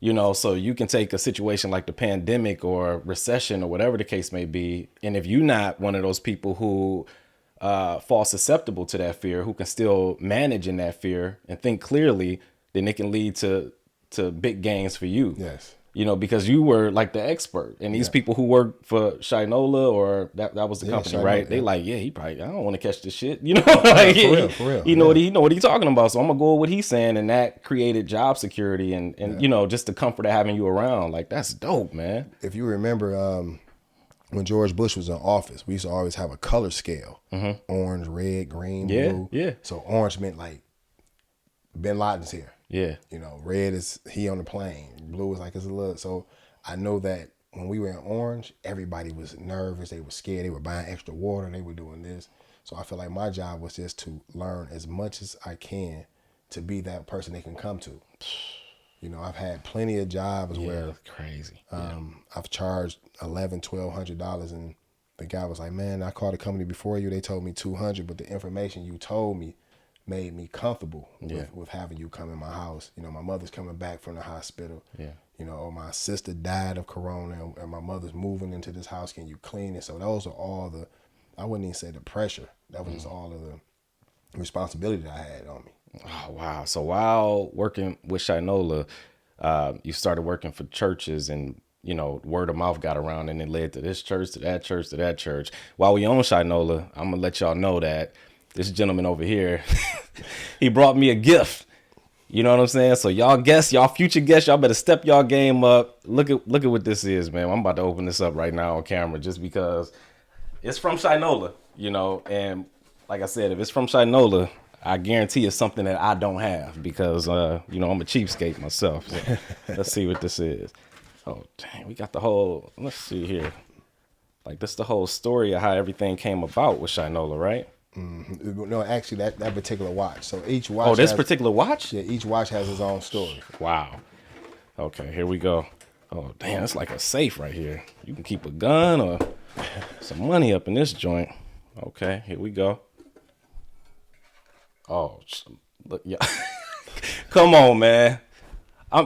You know, so you can take a situation like the pandemic or recession or whatever the case may be. And if you're not one of those people who fall susceptible to that fear, who can still manage in that fear and think clearly, then it can lead to big gains for you. Yes. You know, because you were like the expert, and these people who work for Shinola or that was the company, Shinola, right? They like, he probably, I don't want to catch this shit. You know, like, for real. You know what he's talking about. So I'm gonna go with what he's saying, and that created job security and you know, just the comfort of having you around. Like, that's dope, man. If you remember, when George Bush was in office, we used to always have a color scale: orange, red, green, blue. Yeah. So orange meant like Bin Laden's here. Yeah. You know, red is he on the plane. Blue is like it's a little. So I know that when we were in orange, everybody was nervous. They were scared. They were buying extra water. They were doing this. So I feel like my job was just to learn as much as I can to be that person they can come to. You know, I've had plenty of jobs where crazy. I've charged $1,100, $1,200, and the guy was like, "Man, I called a company before you. They told me $200, but the information you told me made me comfortable with having you come in my house. You know, my mother's coming back from the hospital. Yeah. You know, or my sister died of corona and my mother's moving into this house. Can you clean it?" So those are all the, I wouldn't even say the pressure. That was just all of the responsibility that I had on me. Oh, wow. So while working with Shinola, you started working for churches and, you know, word of mouth got around and it led to this church, to that church, to that church. While we own Shinola, I'm going to let y'all know that this gentleman over here, he brought me a gift. You know what I'm saying? So y'all future guests, y'all better step y'all game up. Look at what this is, man. I'm about to open this up right now on camera just because it's from Shinola, you know. And like I said, if it's from Shinola, I guarantee it's something that I don't have because, you know, I'm a cheapskate myself. So let's see what this is. Oh, dang, we got the whole, let's see here. Like, this the whole story of how everything came about with Shinola, right? No, actually, that particular watch. So each watch. Oh, this particular watch? Yeah, each watch has its own story. Wow. Okay, here we go. Oh, damn, it's like a safe right here. You can keep a gun or some money up in this joint. Okay, here we go. Oh, look, yeah. Come on, man.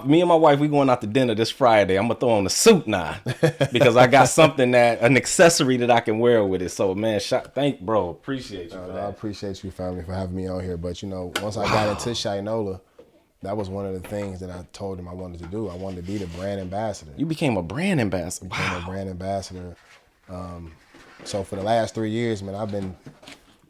Me and my wife, we going out to dinner this Friday. I'm gonna throw on a suit now because I got something an accessory that I can wear with it. So, man, bro, appreciate you for that. I appreciate you, family, for having me on here. But you know, once I got into Shinola, that was one of the things that I told him I wanted to do. I wanted to be the brand ambassador. You became a brand ambassador. Became a brand ambassador. So for the last 3 years, man, I've been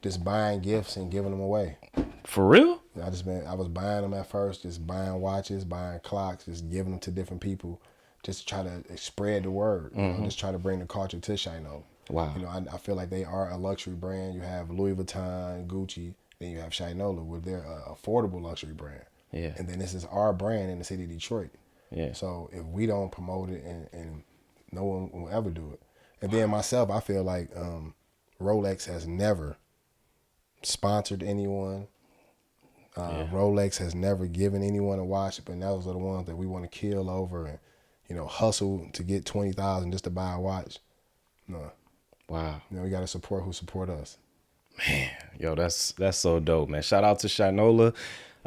just buying gifts and giving them away. For real? I was buying them at first, just buying watches, buying clocks, just giving them to different people, just to try to spread the word, you know, just try to bring the culture to Shinola. Wow. You know, I feel like they are a luxury brand. You have Louis Vuitton, Gucci, then you have Shinola, where they're an affordable luxury brand. Yeah. And then this is our brand in the city of Detroit. Yeah. So if we don't promote it and no one will ever do it. And then myself, I feel like Rolex has never sponsored anyone. Rolex has never given anyone a watch, but those are the ones that we want to kill over and, you know, hustle to get $20,000 just to buy a watch. No. Wow. You know, we got to support who support us. Man, yo, that's so dope, man. Shout out to Shinola.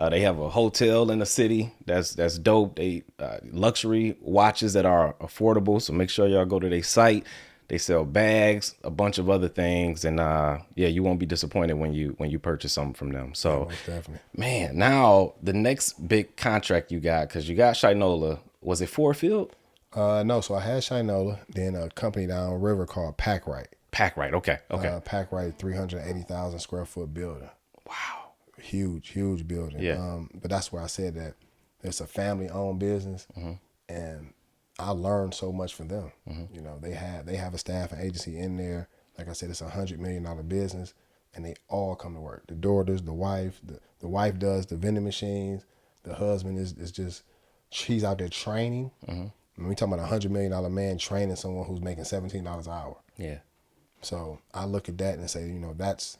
They have a hotel in the city. That's dope. They luxury watches that are affordable. So make sure y'all go to their site. They sell bags, a bunch of other things, and yeah, you won't be disappointed when you purchase something from them. So, yeah, most definitely. Man, now the next big contract you got, because you got Shinola, was it Ford Field? No, so I had Shinola, then a company down river called Pack Right. Pack right. Okay. Okay. Pack right, 380,000 square foot building. Wow. Huge building. Yeah. But that's where I said that it's a family owned business, and I learned so much from them. You know, they have a staff and agency in there. Like I said, it's $100 million business, and they all come to work. The daughters, the wife, the wife does the vending machines. The husband is just, she's out there training. When we talking about $100 million man training someone who's making $17 an hour. Yeah. So I look at that and say, you know, that's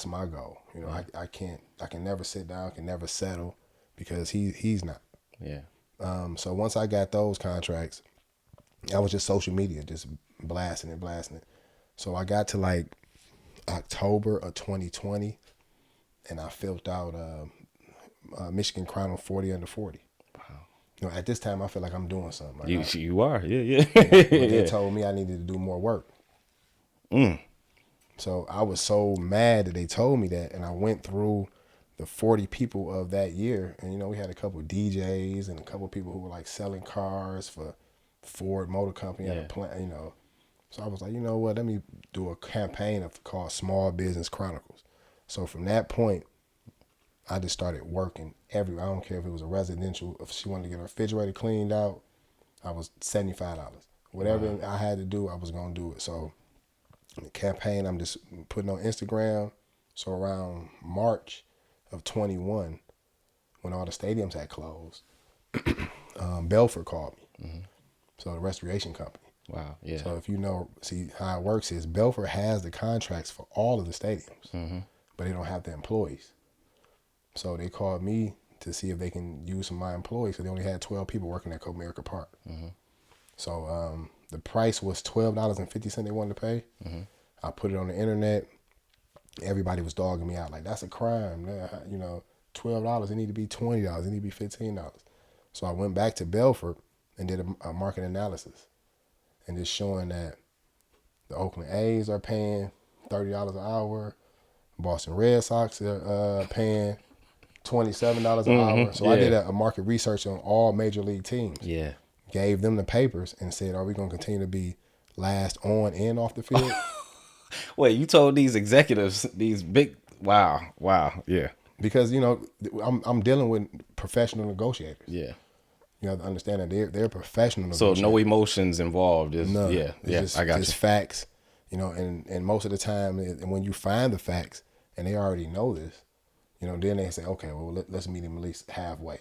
my goal. You know, I can never sit down, can never settle, because he's not. Yeah. So once I got those contracts, I was just social media, just blasting it. So I got to like October of 2020, and I filled out Michigan Chronicle 40 under 40. Wow. You know, at this time, I feel like I'm doing something. Like You are. Yeah. but they told me I needed to do more work. So I was so mad that they told me that, and I went through the 40 people of that year, and you know, we had a couple of DJs and a couple of people who were like selling cars for Ford Motor Company at a plant, you know. So I was like, you know what, let me do a campaign called Small Business Chronicles. So from that point, I just started working everywhere. I don't care if it was a residential, if she wanted to get her refrigerator cleaned out, I was $75. Whatever I had to do, I was gonna do it. So the campaign I'm just putting on Instagram. So around March of 21, when all the stadiums had closed, Belfort called me. So the restoration company. Wow. Yeah. So if you know, see how it works is Belfort has the contracts for all of the stadiums, but they don't have the employees. So they called me to see if they can use some of my employees, because they only had 12 people working at Comerica Park. So the price was $12.50 they wanted to pay. I put it on the internet. Everybody was dogging me out like, that's a crime. You know, $12, it need to be $20, it need to be $15. So I went back to Belfort and did a market analysis, and just showing that the Oakland A's are paying $30 an hour, Boston Red Sox are paying $27 an hour. So I did a market research on all major league teams. Yeah. Gave them the papers and said, are we going to continue to be last on and off the field? Wait, you told these executives, these big, wow, yeah. Because, you know, I'm dealing with professional negotiators. Yeah. You have to understand that they're professional So negotiators. no emotions involved. Just, None. Yeah, It's I got just you. facts, you know, and most of the time, and when you find the facts and they already know this, you know, then they say, okay, well, let's meet him at least halfway.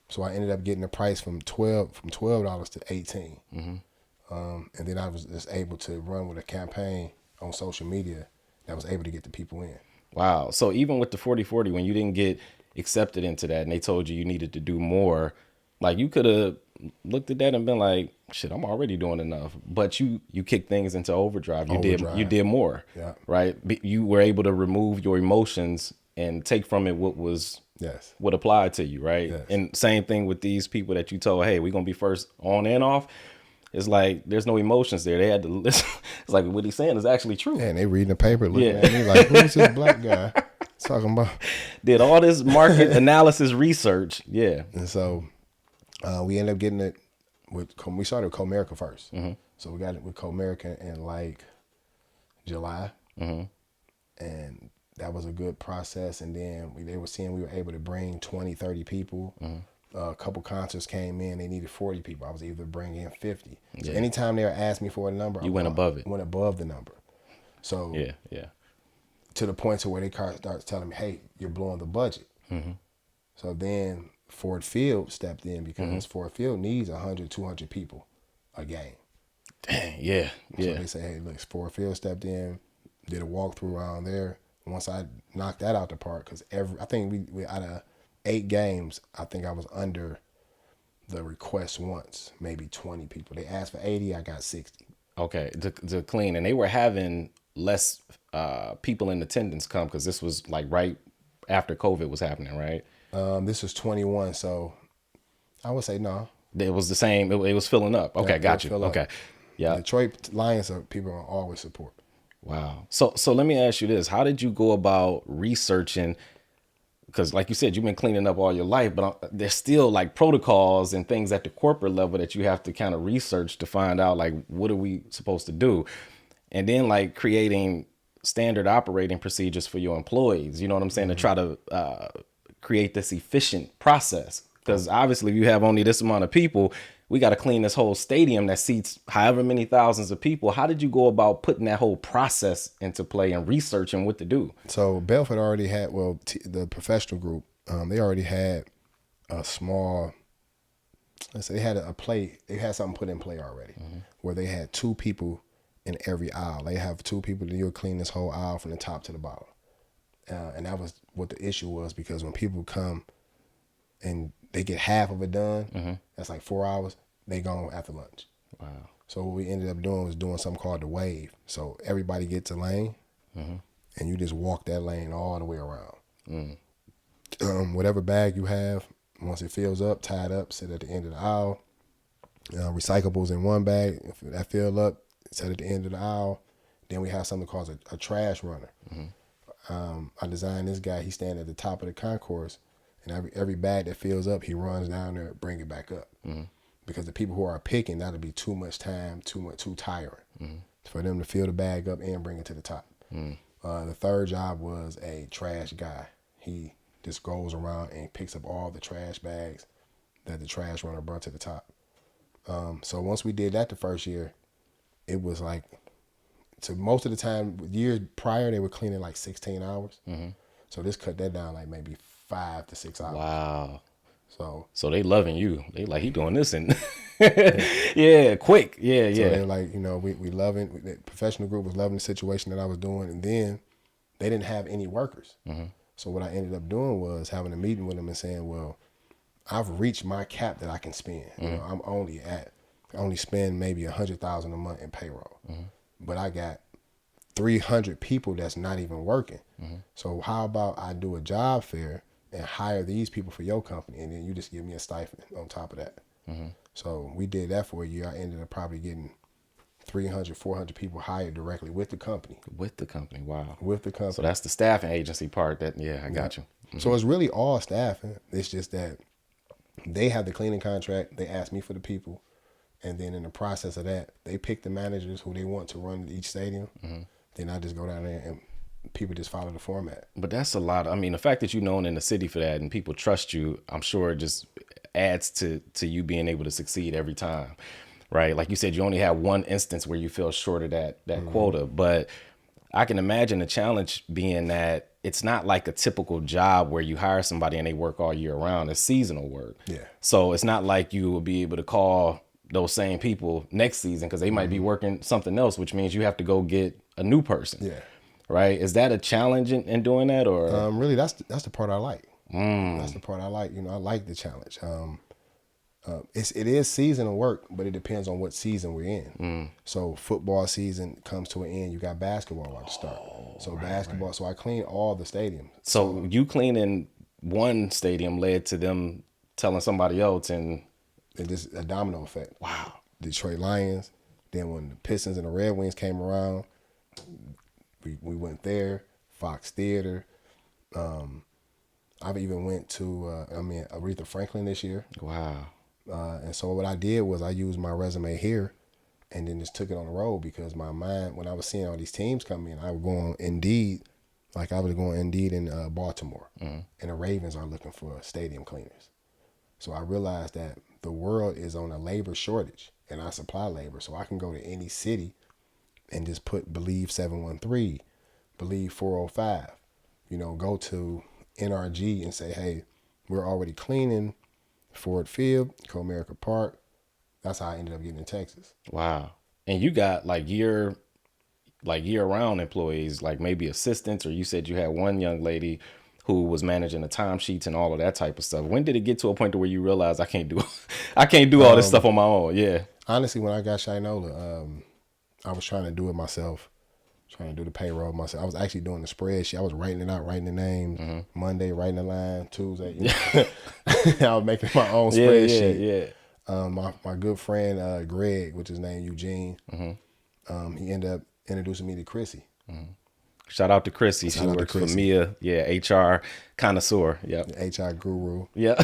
So I ended up getting the price from $12 to $18. And then I was just able to run with a campaign on social media that was able to get the people in. Wow. So even with the 40/40, when you didn't get accepted into that and they told you needed to do more, like you could have looked at that and been like, shit, I'm already doing enough. But you kicked things into overdrive. You did more. Yeah. Right. You were able to remove your emotions and take from it what applied to you. Right. Yes. And same thing with these people that you told, hey, we're going to be first on and off. It's like there's no emotions there. They had to listen. It's like what he's saying is actually true. And they reading the paper, looking at me like, who's this black guy talking about? Did all this market analysis research. Yeah. And so we ended up getting it we started with Comerica first. So we got it with Comerica in like July. And that was a good process. And then they were seeing we were able to bring 20, 30 people. A couple concerts came in, they needed 40 people. I was able to bring in 50. So anytime they were asking me for a number, You went above it. Went above the number. So Yeah. to the point to where they started telling me, hey, you're blowing the budget. So then Ford Field stepped in, because Ford Field needs 100, 200 people a game. Dang, yeah. So they say, hey, look, Ford Field stepped in, did a walkthrough around there. Once I knocked that out the park, because I think we out of 8 games, I think I was under the request once, maybe 20 people. They asked for 80, I got 60. Okay, to clean. And they were having less people in attendance come, because this was like right after COVID was happening, right? This was 21, so I would say no. It was the same. It was filling up. Okay, got you. Okay, yeah. Detroit Lions are people are always support. Wow. So let me ask you this: how did you go about researching? Because like you said, you've been cleaning up all your life, but there's still like protocols and things at the corporate level that you have to kind of research to find out like what are we supposed to do. and then like creating standard operating procedures for your employees, you know what I'm saying, to try to create this efficient process. Because obviously if you have only this amount of people, we got to clean this whole stadium that seats however many thousands of people. How did you go about putting that whole process into play and researching what to do? So Belford already had, the professional group, they already had a small, let's say they had they had something put in play already, where they had 2 people in every aisle. They have 2 people that you'll clean this whole aisle from the top to the bottom. And that was what the issue was, because when people come and they get half of it done, that's like 4 hours, they gone after lunch. Wow. So what we ended up doing was doing something called the wave. So everybody gets a lane, and you just walk that lane all the way around. Whatever bag you have, once it fills up, tie it up, sit at the end of the aisle. Recyclables in one bag, if that fill up, sit at the end of the aisle. Then we have something called a trash runner. I designed this guy, he stands at the top of the concourse, and every bag that fills up, he runs down there and bring it back up. Because the people who are picking, that'll be too much time, too tiring for them to fill the bag up and bring it to the top. The third job was a trash guy. He just goes around and picks up all the trash bags that the trash runner brought to the top. So once we did that the first year, it was like, so most of the time, years prior, they were cleaning like 16 hours. So this cut that down like maybe 5 to 6 hours. Wow. So they loving you. They like, he doing this and yeah, quick. Yeah, So yeah. they were like, we loving, the professional group was loving the situation that I was doing. And then they didn't have any workers. So what I ended up doing was having a meeting with them and saying, well, I've reached my cap that I can spend. I'm only spend maybe $100,000 a month in payroll, but I got 300 people that's not even working. So how about I do a job fair and hire these people for your company, and then you just give me a stipend on top of that. So we did that for a year. I ended up probably getting 300, 400 people hired directly with the company. With the company, wow. With the company. So that's the staffing agency part that, I got you. So it's really all staffing. It's just that they have the cleaning contract. They ask me for the people. And then in the process of that, they pick the managers who they want to run each stadium. Then I just go down there and people just follow the format. But that's a lot. I mean, the fact that you're known in the city for that and people trust you, I'm sure it just adds to you being able to succeed every time, right? Like you said, you only have one instance where you fell short of that quota. But I can imagine the challenge being that it's not like a typical job where you hire somebody and they work all year round. It's seasonal work. Yeah. So it's not like you will be able to call those same people next season because they might be working something else, which means you have to go get a new person. Yeah. Right. Is that a challenge in doing that, or? Really, that's the part I like. That's the part I like. I like the challenge. It is seasonal work, but it depends on what season we're in. So football season comes to an end. You got basketball about to start. So basketball. Right. So I clean all the stadiums. So you cleaning one stadium led to them telling somebody else, and just a domino effect. Wow. Detroit Lions. Then when the Pistons and the Red Wings came around, we went there. Fox Theater. I've even went to Aretha Franklin this year. Wow. And so what I did was I used my resume here and then just took it on the road, because my mind, when I was seeing all these teams come in, I would go on Indeed, like I was going Indeed in Baltimore, and the Ravens are looking for stadium cleaners. So I realized that the world is on a labor shortage, and I supply labor. So I can go to any city and just put Believe 713, Believe 405, go to NRG and say, hey, we're already cleaning Ford Field, Comerica Park. That's how I ended up getting in Texas. Wow. And you got like year round employees, like maybe assistants, or you said you had one young lady who was managing the timesheets and all of that type of stuff. When did it get to a point to where you realized I can't do all this stuff on my own? Yeah. Honestly, when I got Shinola, I was trying to do it myself, trying to do the payroll myself. I was actually doing the spreadsheet. I was writing it out, writing the names. Monday, writing the line. Tuesday, I was making my own spreadsheet. My good friend Greg, which is named Eugene, he ended up introducing me to Chrissy. Shout out to Chrissy. She works for Mia. Yeah, HR connoisseur. Yeah, HR guru. Yeah.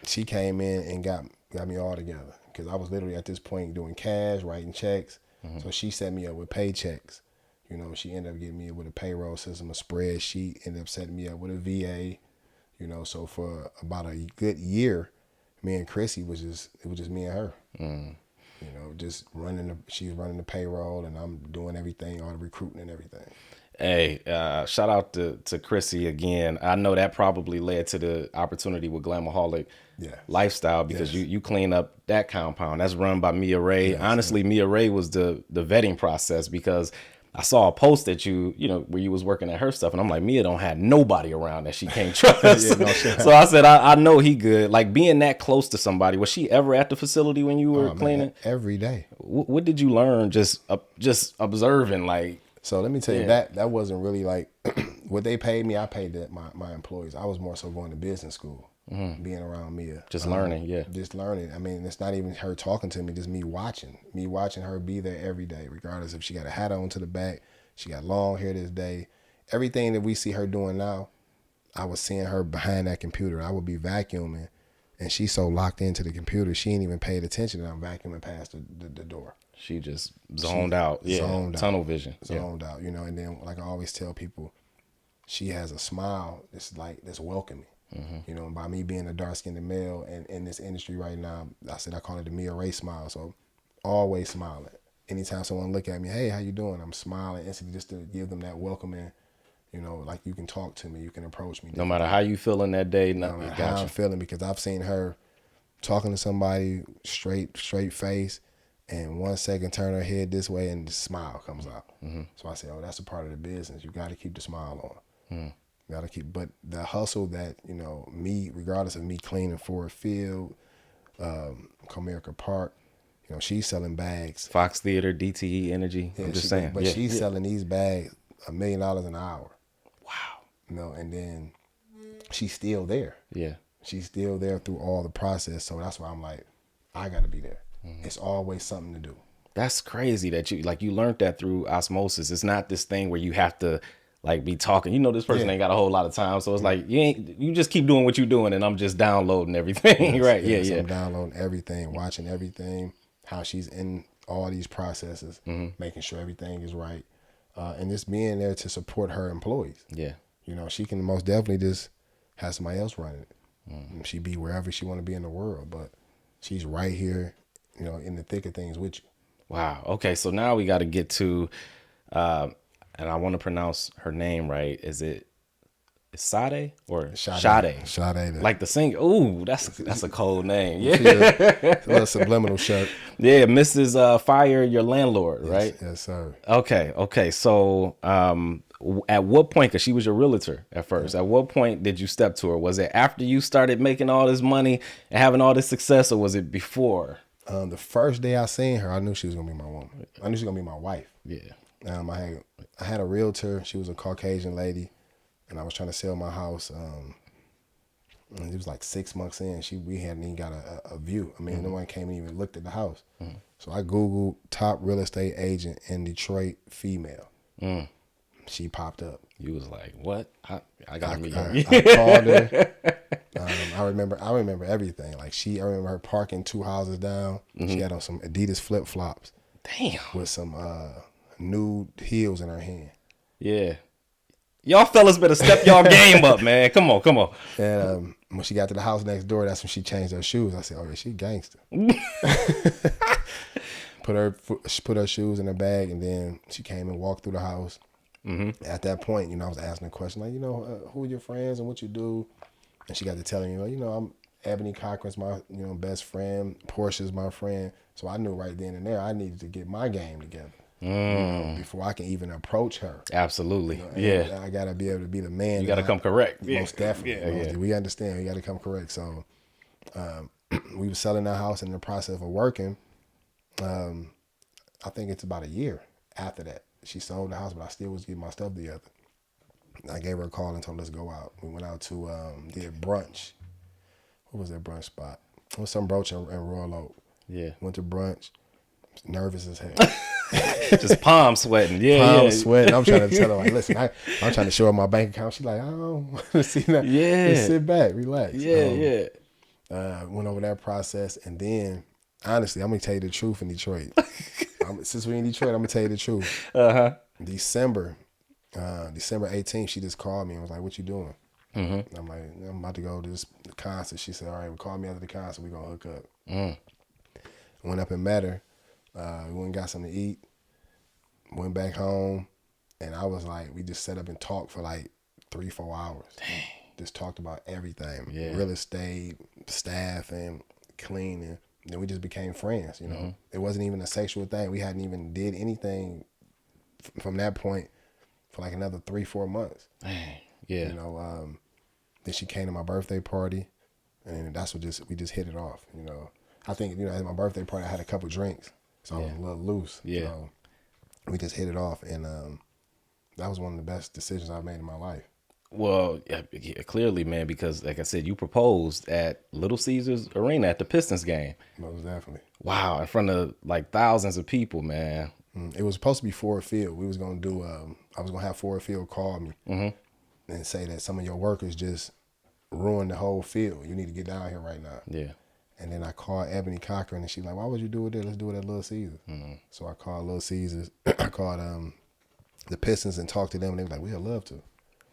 She came in and got me all together, because I was literally at this point doing cash, writing checks, So she set me up with paychecks. You know, she ended up getting me with a payroll system, a spreadsheet, ended up setting me up with a VA. You know, so for about a good year, me and Chrissy it was just me and her. You know, just she's running the payroll and I'm doing everything, all the recruiting and everything. Hey, shout out to Chrissy again. I know that probably led to the opportunity with Glamaholic Lifestyle because you clean up that compound. That's run by Mia Ray. Yes, Honestly, Mia Ray was the vetting process because I saw a post that you know, where you was working at her stuff, and I'm like, Mia don't have nobody around that she can't trust. So I said, I know he good. Like being that close to somebody. Was she ever at the facility when you were cleaning? Every day. What did you learn just observing? Like, so let me tell you that wasn't really like what they paid me. I paid my employees. I was more so going to business school, being around Mia, just learning, just learning. I mean, it's not even her talking to me, just me watching her be there every day, regardless if she got a hat on to the back, she got long hair this day. Everything that we see her doing now, I was seeing her behind that computer. I would be vacuuming, and she's so locked into the computer, she ain't even paid attention that I'm vacuuming past the door. She just zoned out. Tunnel vision. Zoned out, you know. And then, like I always tell people, she has a smile that's welcoming. You know, and by me being a dark-skinned male and in this industry right now, I call it the Mia Ray smile. So always smiling. Anytime someone look at me, hey, how you doing? I'm smiling instantly just to give them that welcoming, you know, like you can talk to me, you can approach me. No matter how you feeling that day, no matter how I'm feeling, because I've seen her talking to somebody straight face, and 1 second turn her head this way and the smile comes out. So I say, oh, that's a part of the business. You got to keep the smile on. You got to keep, but the hustle that, you know, me, regardless of me cleaning Ford Field, Comerica Park, you know, she's selling bags. Fox Theater, DTE Energy. I'm just saying. But she's selling these bags $1 million an hour. Wow. You know, and then she's still there. Yeah. She's still there through all the process. So that's why I'm like, I got to be there. It's always something to do. That's crazy that you learned that through osmosis. It's not this thing where you have to like be talking. You know, this person ain't got a whole lot of time, so it's like you just keep doing what you're doing, and I'm just downloading everything, right? Yeah. I'm downloading everything, watching everything, how she's in all these processes, making sure everything is right, and just being there to support her employees. Yeah, you know, she can most definitely just have somebody else running it. She be wherever she want to be in the world, but she's right here, you know, in the thick of things with you. Wow. Okay, so now we got to get to, and I want to pronounce her name right. Is it Sade or Sade? Sade. Like the singer. Ooh, that's a cold name. Yeah. It's a little subliminal shirt. Yeah, Mrs. Fire Your Landlord, right? Yes, sir. Okay. So, at what point, because she was your realtor at first, at what point did you step to her? Was it after you started making all this money and having all this success, or was it before? The first day I seen her, I knew she was gonna be my woman. I knew she was gonna be my wife. Yeah. I had a realtor. She was a Caucasian lady, and I was trying to sell my house. And it was like 6 months in. We hadn't even got a view. I mean, no one came and even looked at the house. So I Googled top real estate agent in Detroit, female. She popped up. You was like, what? I gotta meet her. I called her. I remember everything. Like I remember her parking 2 houses down. She had on some Adidas flip flops. Damn. With some nude heels in her hand. Yeah. Y'all fellas better step y'all game up, man. Come on. And when she got to the house next door, that's when she changed her shoes. I said, oh yeah, she gangster. Put her shoes in her bag, and then she came and walked through the house. At that point, you know, I was asking a question like, you know, who are your friends and what you do? And she got to telling me, you know, I'm Ebony Cochran's my, you know, best friend. Portia's my friend. So I knew right then and there I needed to get my game together, you know, before I can even approach her. Absolutely, you know, I gotta be able to be the man. You gotta come correct. Most definitely. Yeah. We understand. We gotta come correct. So we were selling that house, in the process of working. I think it's about a year after that. She sold the house, but I still was getting my stuff together. I gave her a call and told her, let's go out. We went out to did brunch. What was that brunch spot? It was some brunch in Royal Oak. Yeah. Went to brunch. Nervous as hell. Just palm sweating. Palm sweating. I'm trying to tell her, like, listen, I'm trying to show her my bank account. She's like, I don't want to see that. Yeah. Just sit back, relax. Yeah. Went over that process, and then honestly, I'm gonna tell you the truth in Detroit. Since we in Detroit, I'm gonna tell you the truth. December 18th, she just called me and was like, "What you doing?" And I'm like, "I'm about to go to this concert." She said, "All right, well, call me after the concert. We gonna hook up." I went up and met her. We went and got something to eat. Went back home, and I was like, we just sat up and talked for like 3-4 hours. Dang. Just talked about everything, real estate, staffing, cleaning. Then we just became friends. You know, it wasn't even a sexual thing. We hadn't even did anything from that point for like another 3-4 months. Dang. Yeah. You know, then she came to my birthday party, and that's what we just hit it off. You know, I think, you know, at my birthday party I had a couple drinks, so I was a little loose. Yeah. So we just hit it off, and that was one of the best decisions I've made in my life. Well, yeah, clearly, man, because like I said, you proposed at Little Caesars Arena at the Pistons game. Most definitely. Wow, in front of like thousands of people, man. It was supposed to be Ford Field. We was gonna do. I was gonna have Ford Field call me and say that some of your workers just ruined the whole field. You need to get down here right now. Yeah. And then I called Ebony Cochran, and she's like, "Why would you do it there? Let's do it at Little Caesars." So I called Little Caesars. I called the Pistons and talked to them, and they were like, "We'd love to."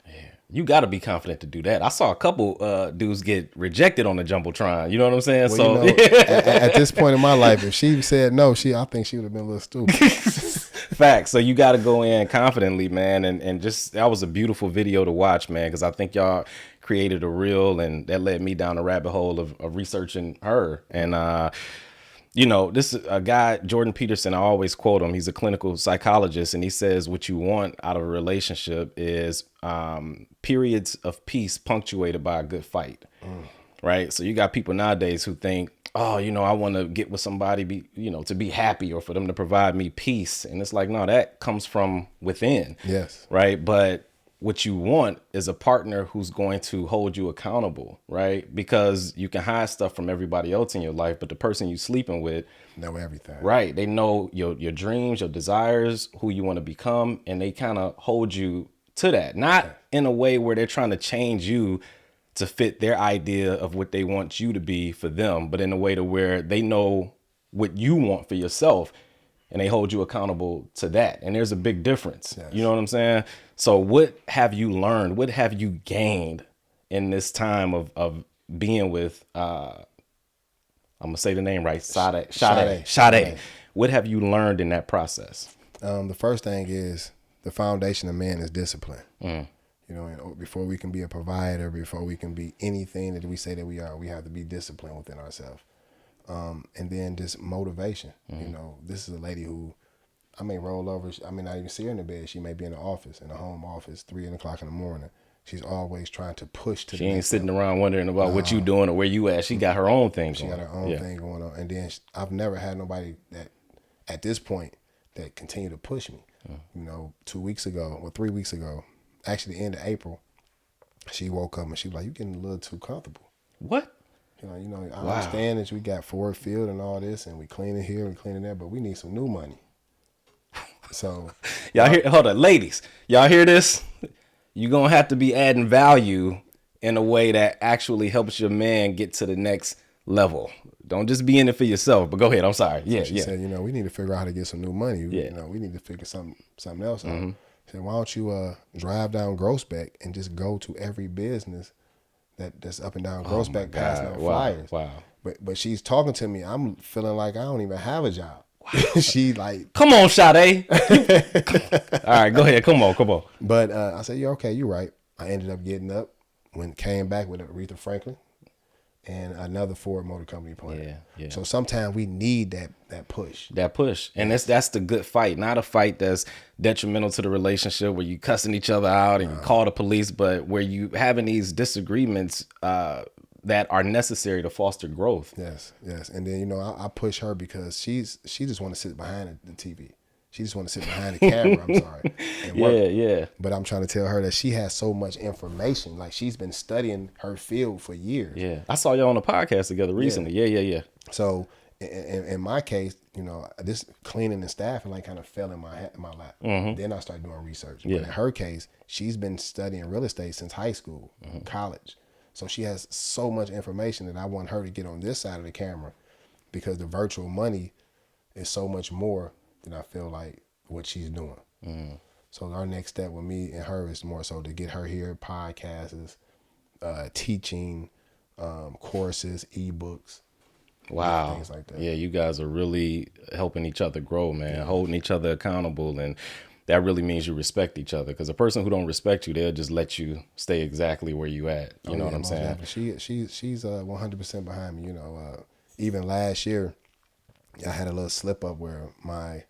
Yeah. You got to be confident to do that. I saw a couple dudes get rejected on the Jumbotron. You know what I'm saying? Well, so you know, at this point in my life, if she said no, I think she would have been a little stupid. Facts. So you got to go in confidently, man. And just, that was a beautiful video to watch, man, because I think y'all created a reel, and that led me down a rabbit hole of researching her. And, you know, this is a guy, Jordan Peterson, I always quote him. He's a clinical psychologist, and he says what you want out of a relationship is periods of peace punctuated by a good fight. Right. So you got people nowadays who think, oh, you know, I want to get with somebody, to be happy, or for them to provide me peace. And it's like, no, that comes from within. Yes. Right. But what you want is a partner who's going to hold you accountable, right? Because you can hide stuff from everybody else in your life, but the person you sleeping with know everything. Right. They know your dreams, your desires, who you want to become, and they kind of hold you to that. Not in a way where they're trying to change you to fit their idea of what they want you to be for them, but in a way to where they know what you want for yourself, and they hold you accountable to that. And there's a big difference. Yes. You know what I'm saying? So what have you learned? What have you gained in this time of being with, I'm going to say the name right, Sade. What have you learned in that process? The first thing is the foundation of man is discipline. You know, and before we can be a provider, before we can be anything that we say that we are, we have to be disciplined within ourselves. And then just motivation. You know, this is a lady who I may roll over. I may not even see her in the bed. She may be in the office, in the home office, 3 o'clock in the morning. She's always trying to push to. She ain't sitting around wondering about what you doing or where you at. She got her own thing. She got her own thing going on. And then I've never had nobody that, at this point, that continue to push me. You know, 2 weeks ago or 3 weeks ago, actually the end of April, she woke up and she was like, "You getting a little too comfortable." What? You know, I understand that we got Ford Field and all this, and we clean it here, we clean it there, but we need some new money. So, y'all hear? Hold on, ladies, y'all hear this? You're gonna have to be adding value in a way that actually helps your man get to the next level. Don't just be in it for yourself. But go ahead. I'm sorry. So she said, you know, we need to figure out how to get some new money. Yeah. You know, we need to figure something else out. She said, why don't you drive down Groesbeck and just go to every business that's up and down Groesbeck passing out flyers. Wow. But she's talking to me. I'm feeling like I don't even have a job. Wow. She like, come on, Sade. All right, go ahead. Come on. But I said, yeah, okay, you're right. I ended up getting up, came back with Aretha Franklin and another Ford Motor Company plan. Yeah. So sometimes we need that push. That push. And that's the good fight, not a fight that's detrimental to the relationship where you cussing each other out and you call the police, but where you having these disagreements that are necessary to foster growth. Yes. And then, you know, I push her because she just want to sit behind the TV. She just want to sit behind the camera, I'm sorry. And work. Yeah. But I'm trying to tell her that she has so much information. Like, she's been studying her field for years. Yeah. I saw y'all on a podcast together recently. Yeah. So in my case, you know, this cleaning and staffing like kind of fell in my lap. Then I started doing research. Yeah. But in her case, she's been studying real estate since high school, college. So she has so much information that I want her to get on this side of the camera because the virtual money is so much more than I feel like what she's doing. So our next step with me and her is more so to get her here, podcasts, teaching, courses, ebooks, Wow. things like that. Yeah, you guys are really helping each other grow, man, holding each other accountable. And that really means you respect each other, because a person who don't respect you, they'll just let you stay exactly where you at. You know what I'm saying? Definitely. She's 100% behind me. You know, even last year, I had a little slip up where my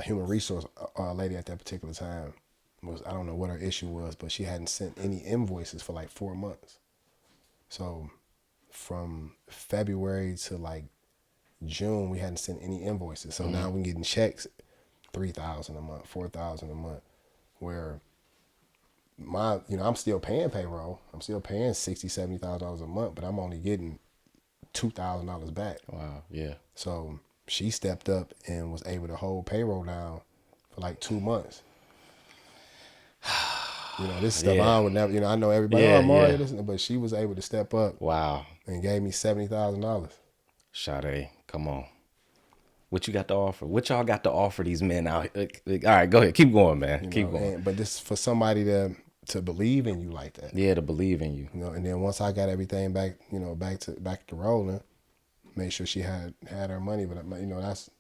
human resource lady at that particular time was, I don't know what her issue was, but she hadn't sent any invoices for like 4 months. So from February to like June, we hadn't sent any invoices. So now we're getting checks, $3,000 a month, $4,000 a month, where I'm still paying payroll. I'm still paying $60,000, $70,000 a month, but I'm only getting $2,000 back. Wow. Yeah. So she stepped up and was able to hold payroll down for like 2 months. This stuff I would never, I know everybody, Mario, but she was able to step up. Wow. And gave me $70,000. Sade, come on. What you got to offer? What y'all got to offer these men out here? All right, go ahead. Keep going, man. Keep going. But this for somebody to believe in you like that. Yeah, to believe in you. And then once I got everything back, back to rolling, made sure she had her money, but that's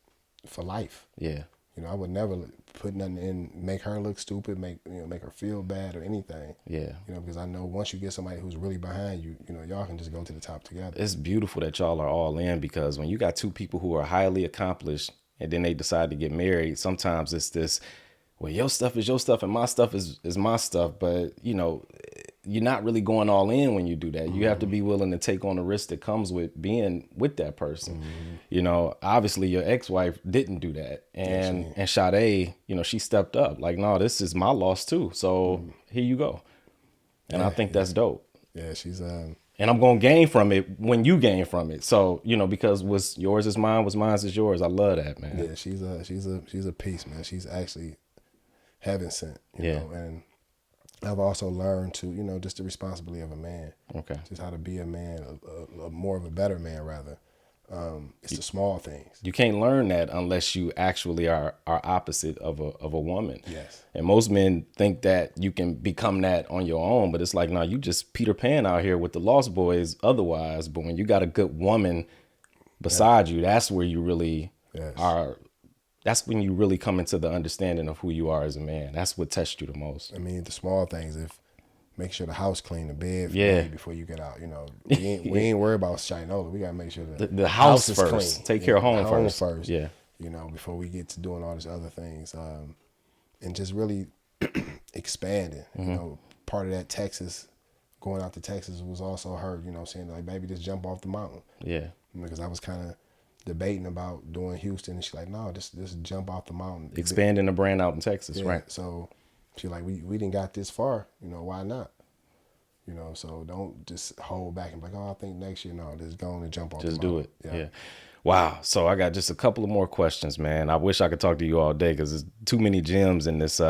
for life. Yeah. I would never put nothing in, make her look stupid, make her feel bad or anything. Yeah. Because I know once you get somebody who's really behind you, y'all can just go to the top together. It's beautiful that y'all are all in, because when you got two people who are highly accomplished and then they decide to get married, sometimes it's this, well, your stuff is your stuff and my stuff is my stuff. But, you're not really going all in when you do that. You have to be willing to take on the risk that comes with being with that person. Obviously your ex-wife didn't do that. And Sade, she stepped up like, no, this is my loss too. So here you go. And I think that's dope. Yeah, she's and I'm going to gain from it when you gain from it. So, because what's yours is mine, what's mine is yours. I love that, man. Yeah, she's a piece, man. She's actually heaven sent, you know, and I've also learned to, just the responsibility of a man. Okay. Just how to be a man, a more of a better man, rather. It's the small things. You can't learn that unless you actually are opposite of a woman. Yes. And most men think that you can become that on your own, but it's like, no, you just Peter Pan out here with the Lost Boys otherwise. But when you got a good woman beside you, that's where you really are. That's when you really come into the understanding of who you are as a man. That's what tests you the most. I mean, the small things, make sure the house clean, the bed before you get out. We ain't worried about Shinola. We gotta make sure the house is first. clean. Take care of home first. Yeah. Before we get to doing all these other things, and just really expanding. Part of that going out to Texas was also her. Saying like, baby, just jump off the mountain. Yeah. Because I was kind of debating about doing Houston, and she's like, no, just jump off the mountain. Expanding the brand out in Texas, right? So she's like, we didn't got this far, why not? So don't just hold back and be like, oh, I think next year, no, just go on and jump off the mountain. Just do it. Yeah. Wow. So I got just a couple of more questions, man. I wish I could talk to you all day because there's too many gems in this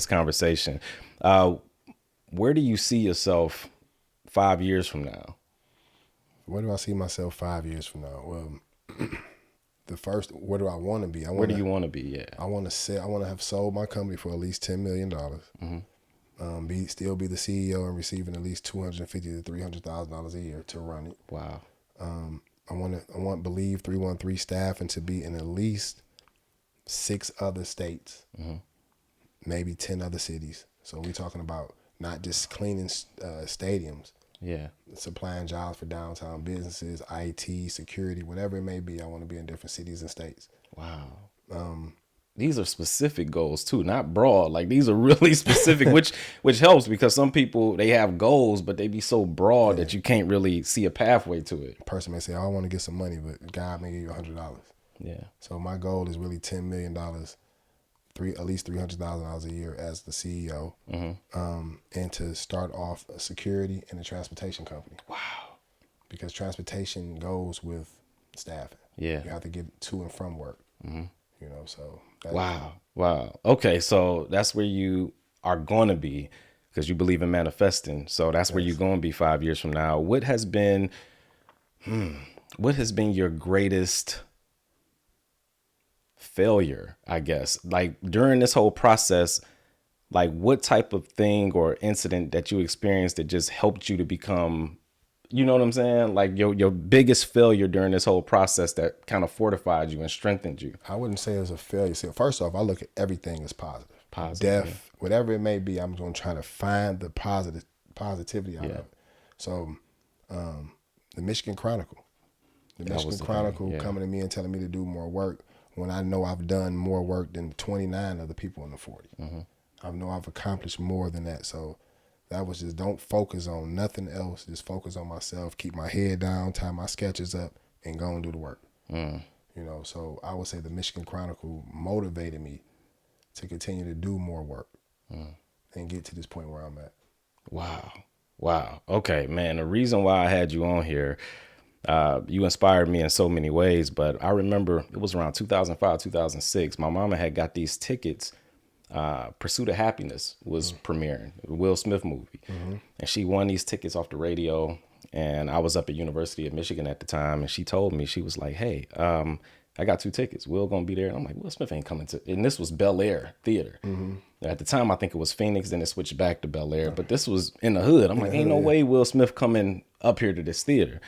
conversation. Where do you see yourself 5 years from now? Where do I see myself 5 years from now? Well, where do I want to be? Where do you want to be? Yeah. I want to have sold my company for at least $10 million. Still be the CEO and receiving at least $250,000 to $300,000 a year to run it. Wow. I want Believe 313 staff and to be in at least 6 other states, maybe 10 other cities. So we're talking about not just cleaning stadiums. Yeah. Supplying jobs for downtown businesses, IT, security, whatever it may be. I want to be in different cities and states. Wow. These are specific goals too, not broad. Like these are really specific, which helps because some people, they have goals, but they be so broad that you can't really see a pathway to it. A person may say, oh, I want to get some money, but God may give you $100. Yeah. So my goal is really $10 million, at least $300,000 a year as the CEO, and to start off a security and a transportation company. Wow. Because transportation goes with staffing. Yeah. You have to get to and from work. So. Wow. Okay, so that's where you are going to be because you believe in manifesting. So that's where you're going to be 5 years from now. What has been your greatest failure, I guess. Like during this whole process, like what type of thing or incident that you experienced that just helped you to become, you know what I'm saying? Like your biggest failure during this whole process that kind of fortified you and strengthened you. I wouldn't say it was a failure. See, first off, I look at everything as positive. Positive, yeah. Death, whatever it may be, I'm going to try to find the positivity out of it. So, the Michigan Chronicle. The That was Michigan the Chronicle thing, yeah. coming to me and telling me to do more work when I know I've done more work than 29 other people in the 40. I know I've accomplished more than that. So that was just, don't focus on nothing else. Just focus on myself, keep my head down, tie my sketches up, and go and do the work. You know, so I would say the Michigan Chronicle motivated me to continue to do more work and get to this point where I'm at. Wow. Okay, man. The reason why I had you on here, you inspired me in so many ways, but I remember it was around 2005, 2006. My mama had got these tickets. Pursuit of Happiness was premiering, the Will Smith movie. And she won these tickets off the radio. And I was up at University of Michigan at the time. And she told me, she was like, hey, I got 2 tickets. Will gonna be there. And I'm like, Will Smith ain't coming to, and this was Bel Air Theater. At the time, I think it was Phoenix, then it switched back to Bel Air, but this was in the hood. I'm like, ain't no way Will Smith coming up here to this theater.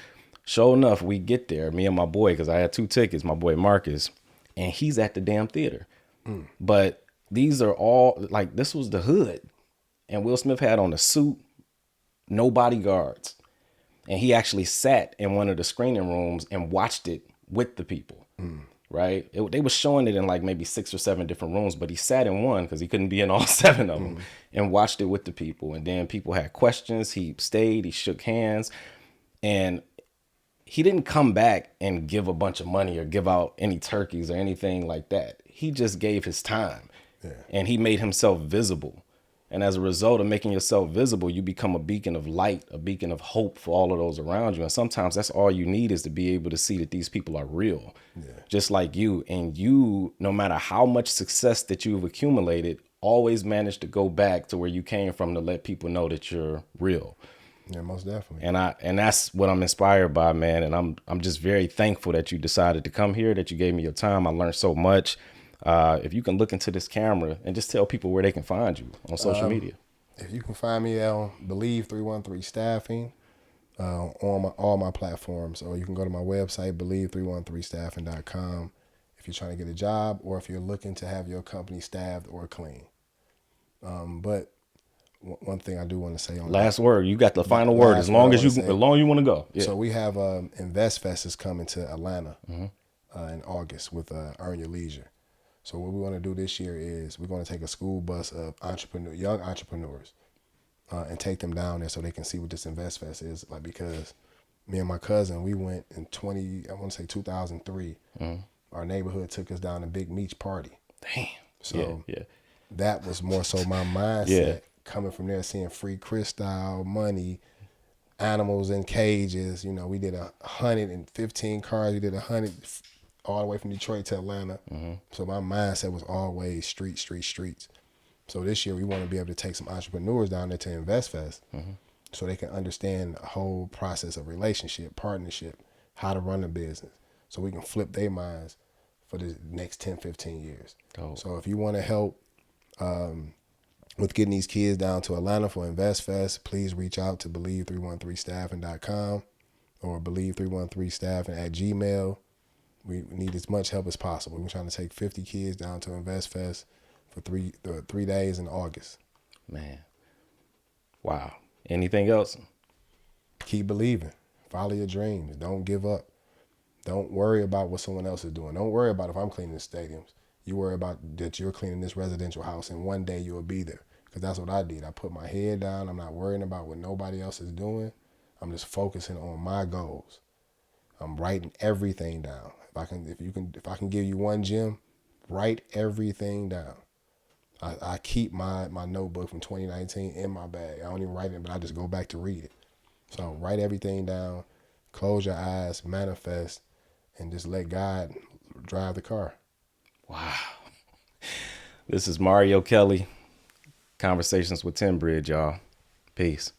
Sure enough, we get there, me and my boy, because I had 2 tickets, my boy Marcus, and he's at the damn theater. But these are all, like, this was the hood. And Will Smith had on a suit, no bodyguards. And he actually sat in one of the screening rooms and watched it with the people, right? They were showing it in like maybe 6 or 7 different rooms, but he sat in one because he couldn't be in all 7 of them and watched it with the people. And then people had questions. He stayed, he shook hands, and he didn't come back and give a bunch of money or give out any turkeys or anything like that. He just gave his time and he made himself visible. And as a result of making yourself visible, you become a beacon of light, a beacon of hope for all of those around you. And sometimes that's all you need, is to be able to see that these people are real, just like you. And you, no matter how much success that you've accumulated, always manage to go back to where you came from to let people know that you're real. Yeah, most definitely. And that's what I'm inspired by, man. And I'm just very thankful that you decided to come here, that you gave me your time. I learned so much. If you can look into this camera and just tell people where they can find you on social media. If you can find me on Believe 313 Staffing on all my platforms, or you can go to my website, believe313staffing.com, if you're trying to get a job or if you're looking to have your company staffed or clean. But one thing I do want to say on Last word, you got the final word. As long as you want to go. Yeah. So we have Invest Fest is coming to Atlanta in August with Earn Your Leisure. So what we want to do this year is we're going to take a school bus of young entrepreneurs and take them down there so they can see what this Invest Fest is like. Because me and my cousin, we went in 2003. Our neighborhood took us down to Big Meech Party. Damn. So that was more so my mindset coming from there, seeing free crystal, money, animals in cages. You know, we did 115 cars. We did 100 all the way from Detroit to Atlanta. So my mindset was always streets. So this year we want to be able to take some entrepreneurs down there to Invest Fest so they can understand the whole process of relationship, partnership, how to run a business, so we can flip their minds for the next 10, 15 years. So if you want to help with getting these kids down to Atlanta for Invest Fest, please reach out to believe313staffing.com or believe313staffing@gmail.com. We need as much help as possible. We're trying to take 50 kids down to Invest Fest for 3 days in August. Man. Wow. Anything else? Keep believing. Follow your dreams. Don't give up. Don't worry about what someone else is doing. Don't worry about if I'm cleaning the stadiums. You worry about that you're cleaning this residential house and one day you'll be there. Because that's what I did. I put my head down. I'm not worrying about what nobody else is doing. I'm just focusing on my goals. I'm writing everything down. If I can give you one gem, write everything down. I keep my notebook from 2019 in my bag. I don't even write it, but I just go back to read it. So write everything down, close your eyes, manifest, and just let God drive the car. Wow. This is Mario Kelly. Conversations with TinBridge, y'all. Peace.